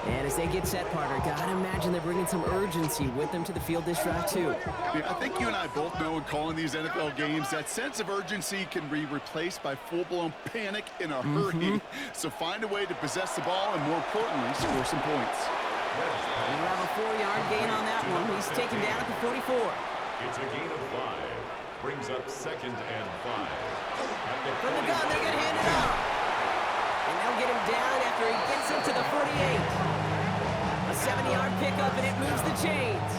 And as they get set, partner, gotta imagine they're bringing some urgency with them to the field this drive, too. Yeah, I think you and I both know in calling these NFL games that sense of urgency can be replaced by full-blown panic in a hurry. So find a way to possess the ball and, more importantly, score some points. He'll have a 4-yard gain on that one. He's taken down at the 44. It's a gain of 5. Brings up 2nd and 5. From the gun, they're gonna hand it off. And they'll get him down after he gets him to the 48. A 7-yard pickup, and it moves the chains.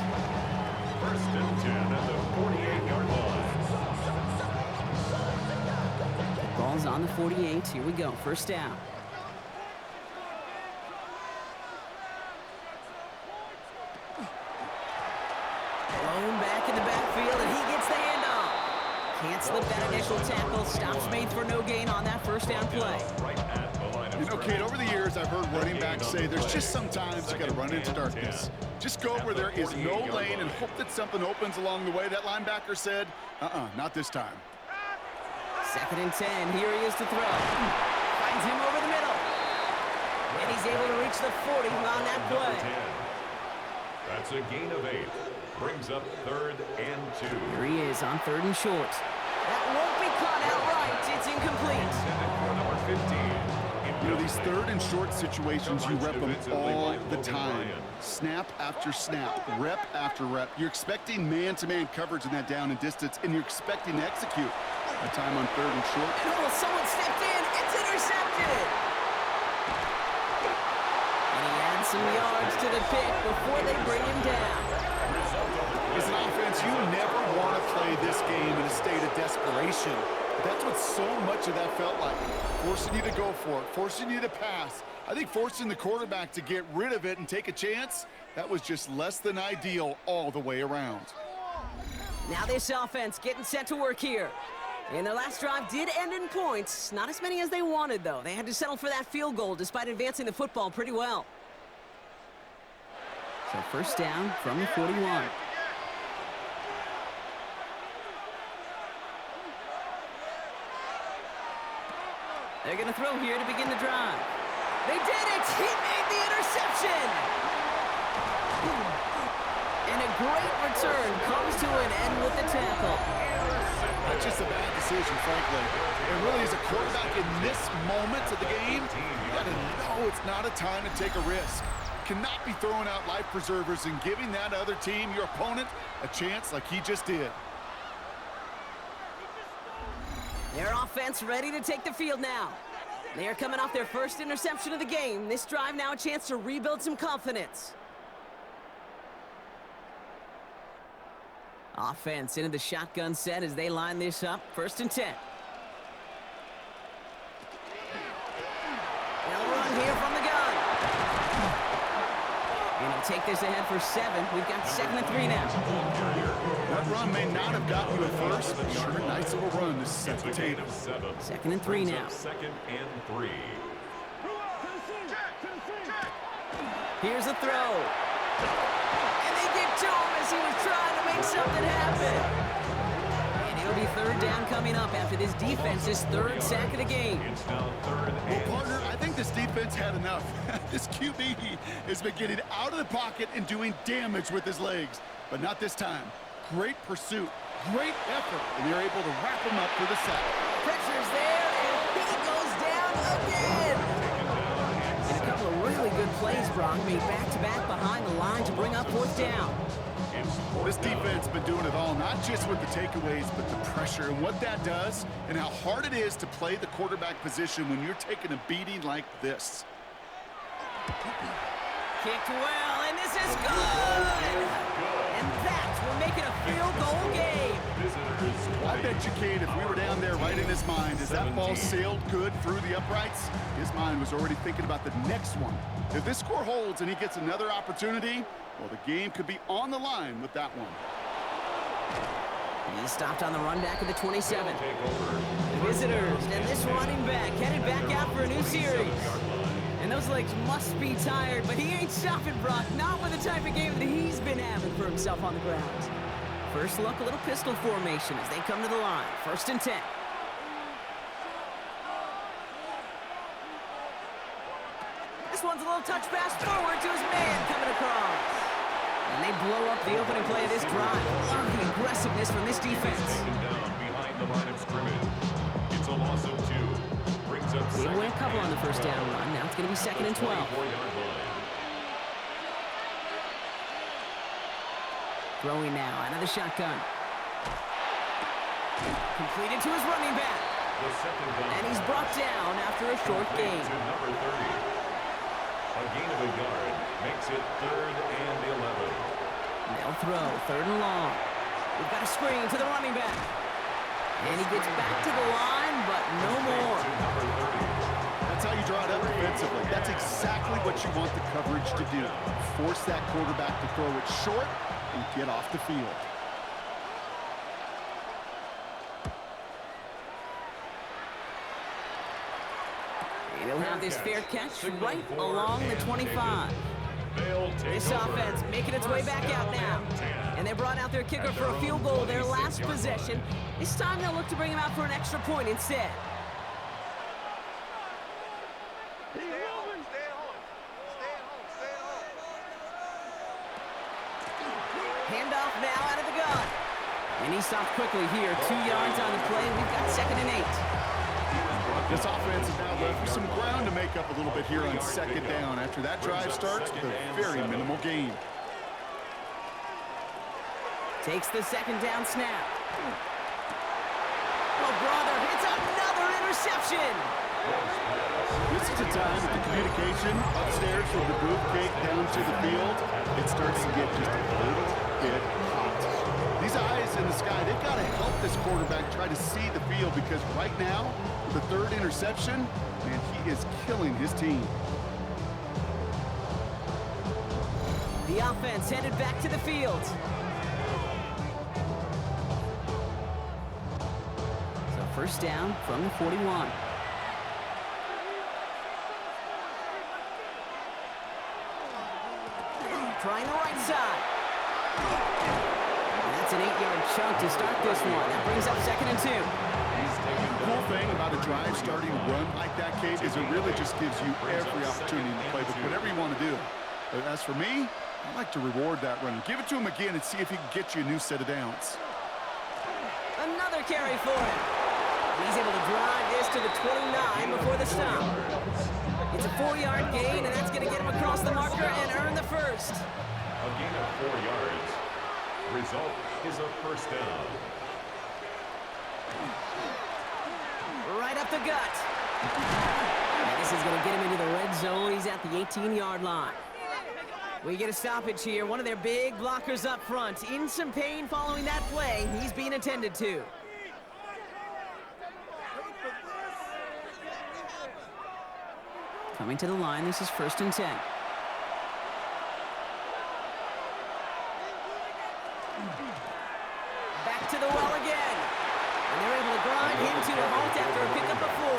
1st and 10 at the 48-yard line. Ball's on the 48. Here we go. 1st down. Blown back in the backfield, and he gets the handoff. Can't slip that initial tackle. Stops made for no gain on that 1st down play. Right at the line of You know, Kate, over the years, I've heard running backs say there's just sometimes you got to run into darkness. Just go where there is no lane and hope that something opens along the way. That linebacker said, not this time. 2nd and 10. Here he is to throw. Finds him over the middle. And he's able to reach the 40 on that play. That's a gain of 8. Brings up 3rd and 2. Here he is on 3rd and short. That won't be caught outright. It's incomplete. For number 15. You know, these 3rd and short situations, you rep them all the time. Snap after snap, rep after rep. You're expecting man-to-man coverage in that down and distance, and you're expecting to execute. A time on 3rd and short. Oh, someone stepped in. It's intercepted. And he adds some yards to the pick before they bring him down. As an offense, you never want to play this game in a state of desperation. That's what so much of that felt like. Forcing you to go for it, forcing you to pass. I think forcing the quarterback to get rid of it and take a chance, that was just less than ideal all the way around. Now this offense getting set to work here. And their last drive did end in points. Not as many as they wanted, though. They had to settle for that field goal despite advancing the football pretty well. So 1st down from the 41. They're going to throw here to begin the drive. They did it! He made the interception! And a great return comes to an end with the tackle. That's just a bad decision, frankly. It really is a quarterback in this moment of the game. You got to know it's not a time to take a risk. Cannot be throwing out life preservers and giving that other team, your opponent, a chance like he just did. Their offense ready to take the field now. They are coming off their first interception of the game. This drive now a chance to rebuild some confidence. Offense into the shotgun set as they line this up. 1st and 10. They'll run here from the gun. And he'll take this ahead for 7. We've got 2nd and 3 now. That run may not have gotten you at first, but sure, nice little run to set the table. 2nd and 3 now. 2nd and 3. Here's a throw. And they get to him as he was trying to make something happen. And it'll be 3rd down coming up after this defense's 3rd sack of the game. It's now 3rd Well, and partner, I think this defense had enough. This QB has been getting out of the pocket and doing damage with his legs, but not this time. Great pursuit. Great effort, and they're able to wrap him up for the sack. Pressure's there, and he goes down again. And a couple of really good plays, Brock, made back-to-back behind the line to bring up fourth down. This defense has been doing it all, not just with the takeaways, but the pressure and what that does and how hard it is to play the quarterback position when you're taking a beating like this. Kicked well, and this is good! And that will make it a field goal game. I bet you, Kate, if we were down there right in his mind, as that ball sailed good through the uprights, his mind was already thinking about the next one. If this score holds and he gets another opportunity, well, the game could be on the line with that one. He stopped on the run back of the 27. The Visitors, and this running back headed back out for a new series. And those legs must be tired, but he ain't stopping, Brock. Not with the type of game that he's been having for himself on the ground. First look, a little pistol formation as they come to the line. 1st and 10. This one's a little touch pass forward to his man coming across. And they blow up the opening play of this drive. Love the aggressiveness from this defense. Down behind the line of scrimmage. It's a loss of 2. Brings up They win a couple on the first down run. Now it's going to be 2nd and 12. Throwing now out of the shotgun. Completed to his running back. And he's brought down after a short gain. Number 30. A gain of a yard makes it 3rd and 11. They'll throw 3rd and long. We've got a screen to the running back. And he gets back to the line, but no more. That's how you draw it up defensively. That's exactly what you want the coverage to do. Force that quarterback to throw it short and get off the field. They'll have this fair catch right along the 25. This offense making its way back out now. And they brought out their kicker for a field goal their last possession. This time they'll look to bring him out for an extra point instead. Handoff now out of the gun. And he stopped quickly here. 2 yards on the play. We've got 2nd and 8. This offense is now left with some ground to make up a little bit here on 2nd down after that drive starts with a very minimal gain. Takes the 2nd down snap. Oh, brother, it's another interception. This is a time that the communication upstairs from the booth gate down to the field, it starts to get just a little bit hot. These eyes in the sky, they've got to help this quarterback try to see the field because right now, with the 3rd interception, man, he is killing his team. The offense headed back to the field. So 1st down from the 41. Trying the right side. And that's an 8-yard chunk to start this one. That brings up 2nd and 2. The cool thing about a drive starting run like that, Kate, is it really just gives you every opportunity to play with whatever you want to do. But as for me, I like to reward that run. Give it to him again and see if he can get you a new set of downs. Another carry for him. He's able to drive this to the 29 before the stop. It's a 4-yard gain, and that's going to get him across the marker and earn the 1st. A gain of 4 yards. Result is a 1st down. Right up the gut. And this is going to get him into the red zone. He's at the 18-yard line. We get a stoppage here. One of their big blockers up front. In some pain following that play. He's being attended to. Coming to the line, this is 1st and 10. Back to the well again. And they're able to grind him to a halt after a pickup of 4.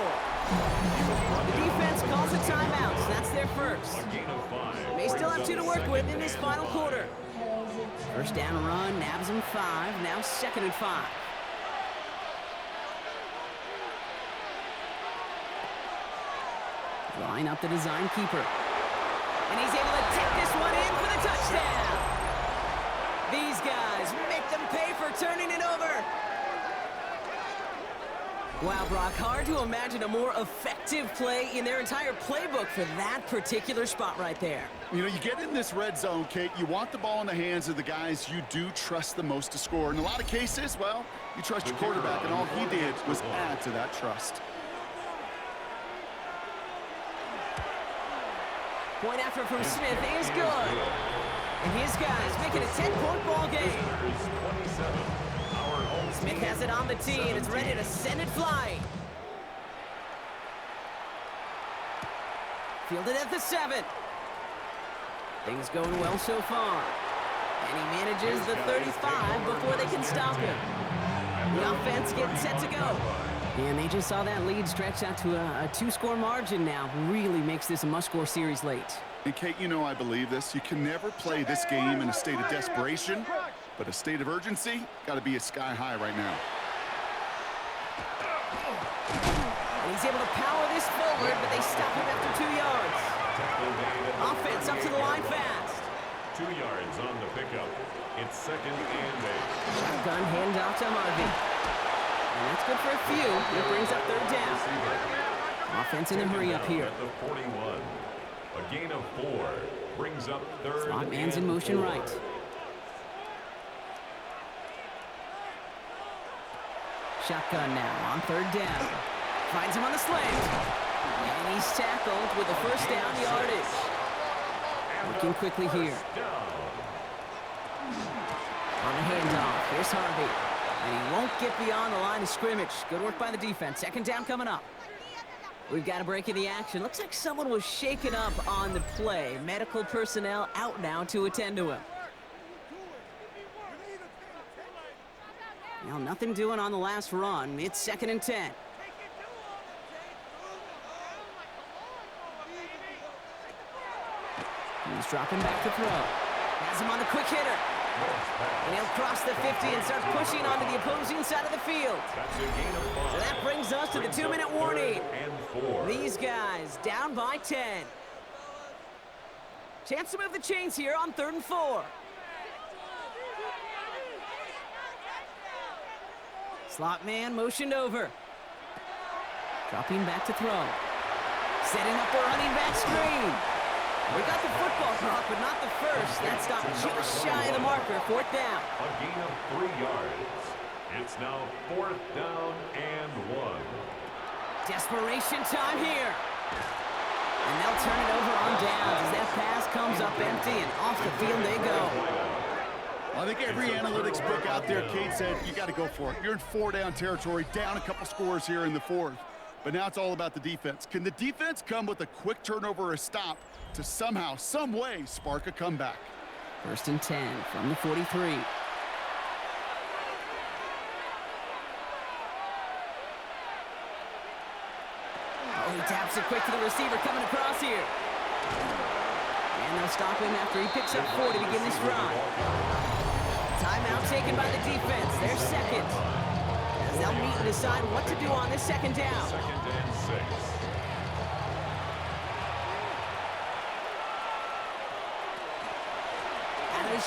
The defense calls a timeout, so that's their 1st. A gain of 5. They still have 2 to work with in this final quarter. 1st down run, nabs him 5, now 2nd and 5. Line up the design keeper. And he's able to take this one in for the touchdown. These guys make them pay for before turning it over. Wow, Brock, hard to imagine a more effective play in their entire playbook for that particular spot right there. You know, you get in this red zone, Kate, you want the ball in the hands of the guys you do trust the most to score. In a lot of cases, well, you trust your quarterback, and all he did was add to that trust. Point after from Smith is good. And his guys make it a 10-point ball game. Smith has it on the tee, and it's ready to send it flying. Fielded at the 7. Things going well so far. And he manages the 35 before they can stop him. The offense getting set to go. And they just saw that lead stretch out to a 2-score margin now. Really makes this a must-score series late. And Kate, you know I believe this. You can never play this game in a state of desperation, but a state of urgency got to be at sky high right now. And he's able to power this forward, but they stop him after 2 yards. Offense up to the line fast. 2 yards on the pickup. It's 2nd and 8. Shotgun handoff to Harvey. And that's good for a few. It brings up 3rd down. Offense in a hurry up here. At the 41. A gain of 4 brings up 3rd. Slot man's in motion 4. right. Shotgun now on 3rd down. Finds him on the slant. And he's tackled with a 1st down yardage. Working quickly here. On the handoff, here's Harvey. And he won't get beyond the line of scrimmage. Good work by the defense. 2nd down coming up. We've got a break in the action. Looks like someone was shaken up on the play. Medical personnel out now to attend to him. Well, nothing doing on the last run. It's 2nd and 10. He's dropping back to throw. Has him on the quick hitter. And he'll cross the 50 and start pushing onto the opposing side of the field. So that brings us to the 2-minute warning. These guys down by 10. Chance to move the chains here on 3rd and 4. Slot man motioned over. Dropping back to throw. Setting up the running back screen. We got the football, Brock, but not the first. That stopped just shy of the marker. 4th down. A gain of 3 yards. It's now 4th down and 1. Desperation time here. And they'll turn it over on downs as that pass comes up empty, and off the field they go. I think every analytics book out there, Kate, said you got to go for it. You're in 4-down territory, down a couple scores here in the 4th. But now it's all about the defense. Can the defense come with a quick turnover or a stop to somehow, some way, spark a comeback? 1st and 10 from the 43. Oh, he taps it quick to the receiver coming across here. And they'll stop him after he picks up 4 to begin this drive. Timeout taken by the defense. They're 2nd. As they'll meet and decide what to do on this 2nd down. 2nd and 6.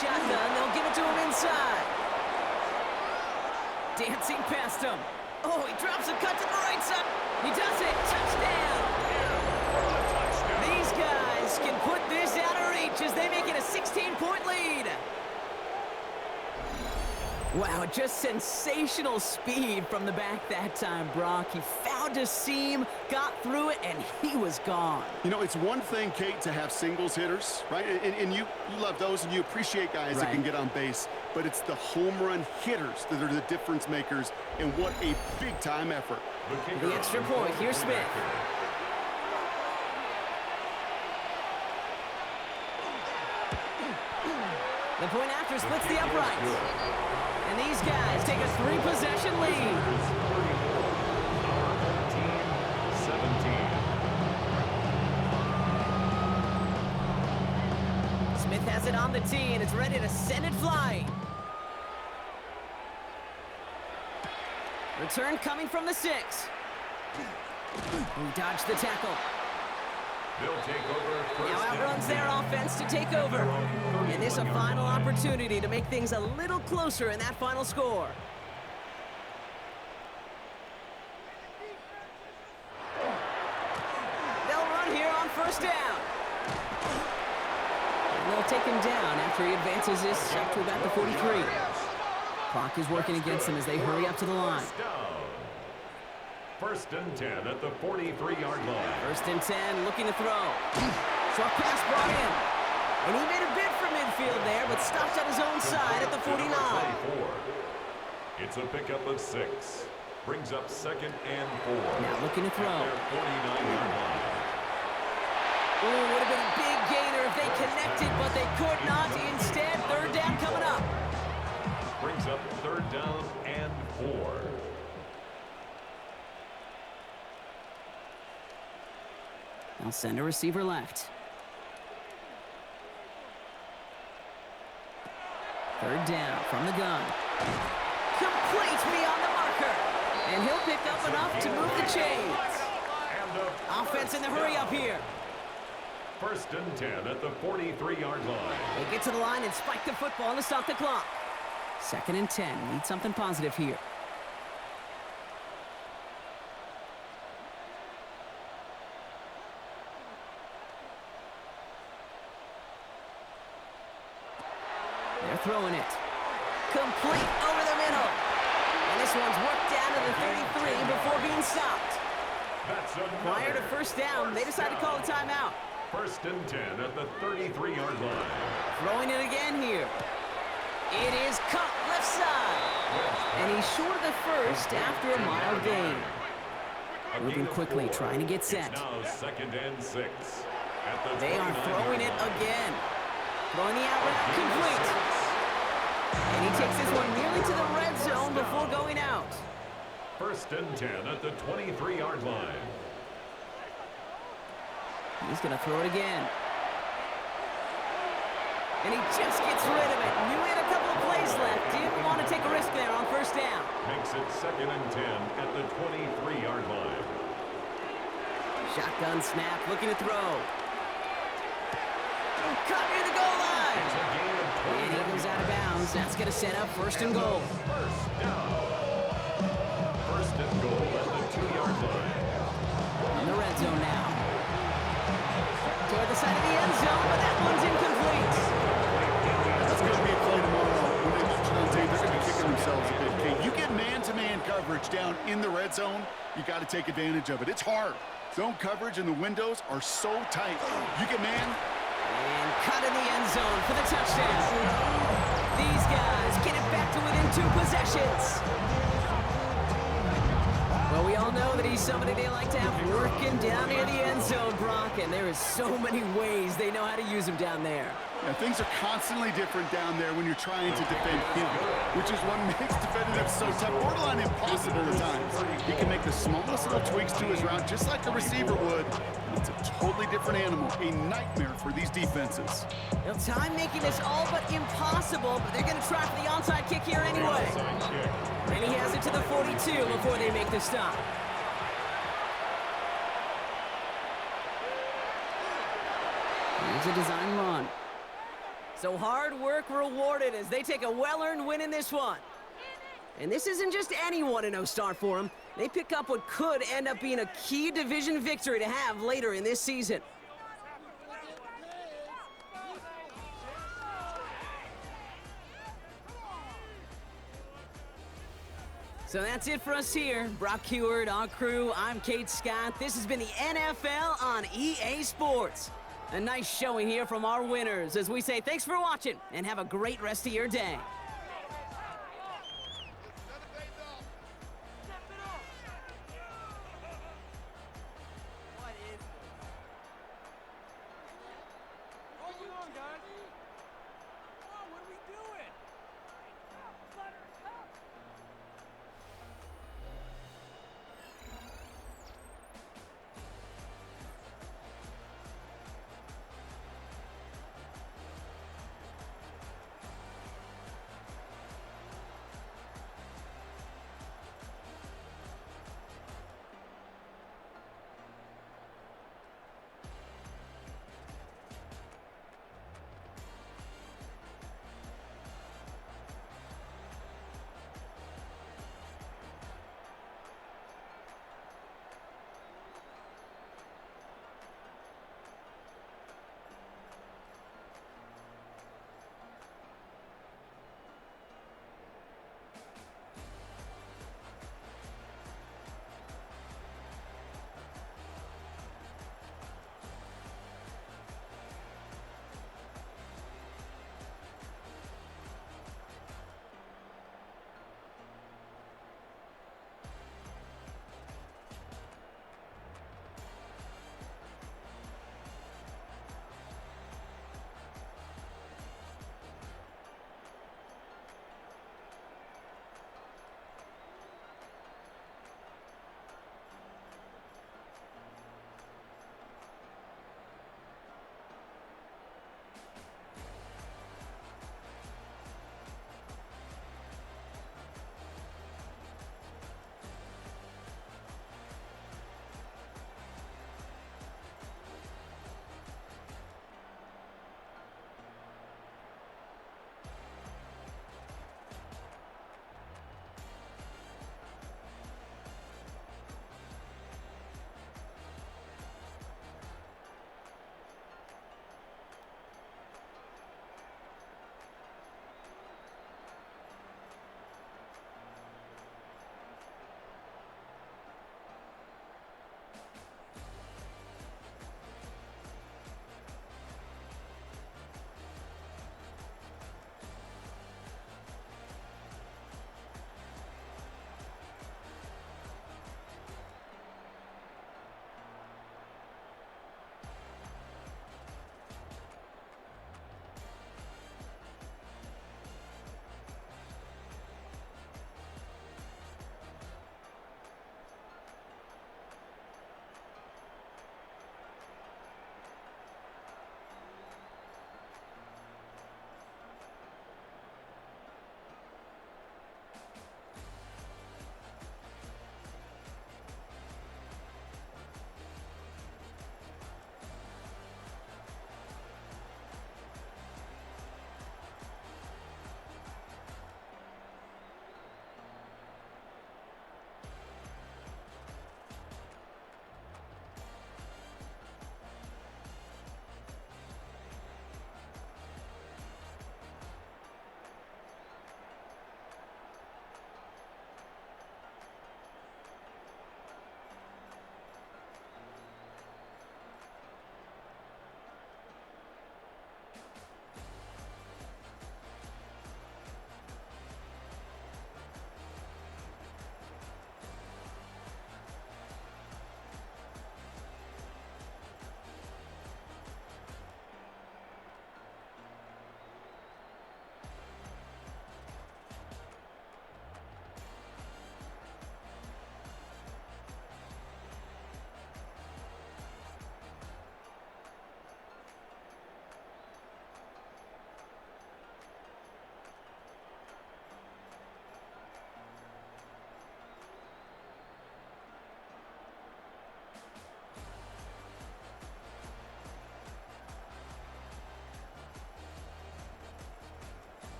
Shotgun, they'll give it to him inside. Dancing past him. Oh, he drops a cut to the right side. He does it. Touchdown. These guys can put this out of reach as they make it a 16-point lead. Wow, just sensational speed from the back that time, Brock. He found a seam, got through it, and he was gone. You know, it's one thing, Kate, to have singles hitters, right? And you love those, and you appreciate guys that can get on base. But it's the home run hitters that are the difference makers, and what a big-time effort. The extra point, here's Smith. The point after splits the uprights. And these guys take a 3-possession lead. Smith has it on the tee, and it's ready to send it flying. Return coming from the 6. Who dodged the tackle. They'll take over first Now down. outruns their offense to take over. And this a final opportunity to make things a little closer in that final score. They'll run here on first down. And they'll take him down after he advances this up to about the 43. Clock is working against them as they hurry up to the line. First and 10 at the 43-yard line. First and 10, looking to throw. Short pass brought in. And he made a bid for midfield there, but stopped on his own side at the 49. It's a pickup of 6. Brings up second and 4. Now looking to throw. At their 49-yard line. Oh, would have been a big gainer if they connected, but they could not. Instead, third down coming up. Brings up third down and 4. They'll send a receiver left. Third down from the gun. Complete beyond the marker. And he'll pick up enough to move the chains. Offense in the hurry up here. First and 10 at the 43-yard line. They get to the line and spike the football to stop the clock. Second and 10. Need something positive here. They're throwing it. Complete over the middle. And this one's worked down to the 33 before being stopped. Prior to first down, they decide to call a timeout. First and 10 at the 33-yard line. Throwing it again here. It is cut left side. And he's short of the first after a mild gain. Moving quickly, trying to get set. It's now second and 6. At the They are throwing it again. Throwing the out route complete. And he takes this one nearly to the red zone before going out. First and 10 at the 23-yard line. He's going to throw it again. And he just gets rid of it. Knew he had a couple of plays left. Didn't want to take a risk there on first down. Makes it second and 10 at the 23-yard line. Shotgun snap, looking to throw. Cut near the goal line. It's a gain of 20. And he goes out of bounds. That's going to set up first and goal. First down. First and goal at the 2-yard line. In the red zone now. Toward the side of the end zone, but that one's incomplete. That's going to be a play tomorrow. When they watch it on tape, they're going to be kicking themselves a bit. Okay, you get man-to-man coverage down in the red zone, you got to take advantage of it. It's hard. Zone coverage and the windows are so tight. You get man. And cut in the end zone for the touchdown. These guys get it back to within 2 possessions. Well, we all know that he's somebody they like to have working down near the end zone, Brock, and there is so many ways they know how to use him down there. Yeah, things are constantly different down there when you're trying to defend him, which is what makes defending him so tough, borderline impossible at times. He can make the smallest little tweaks to his route, just like a receiver would. It's a totally different animal, a nightmare for these defenses. Now, time making this all but impossible, but they're going to try for the onside kick here anyway. And he has it to the 42 before they make the stop. Here's a design run. So hard work rewarded as they take a well-earned win in this one. And this isn't just any 1-0 start for them. They pick up what could end up being a key division victory to have later in this season. So that's it for us here. Brock Heward, our crew, I'm Kate Scott. This has been the NFL on EA Sports. A nice showing here from our winners as we say thanks for watching and have a great rest of your day.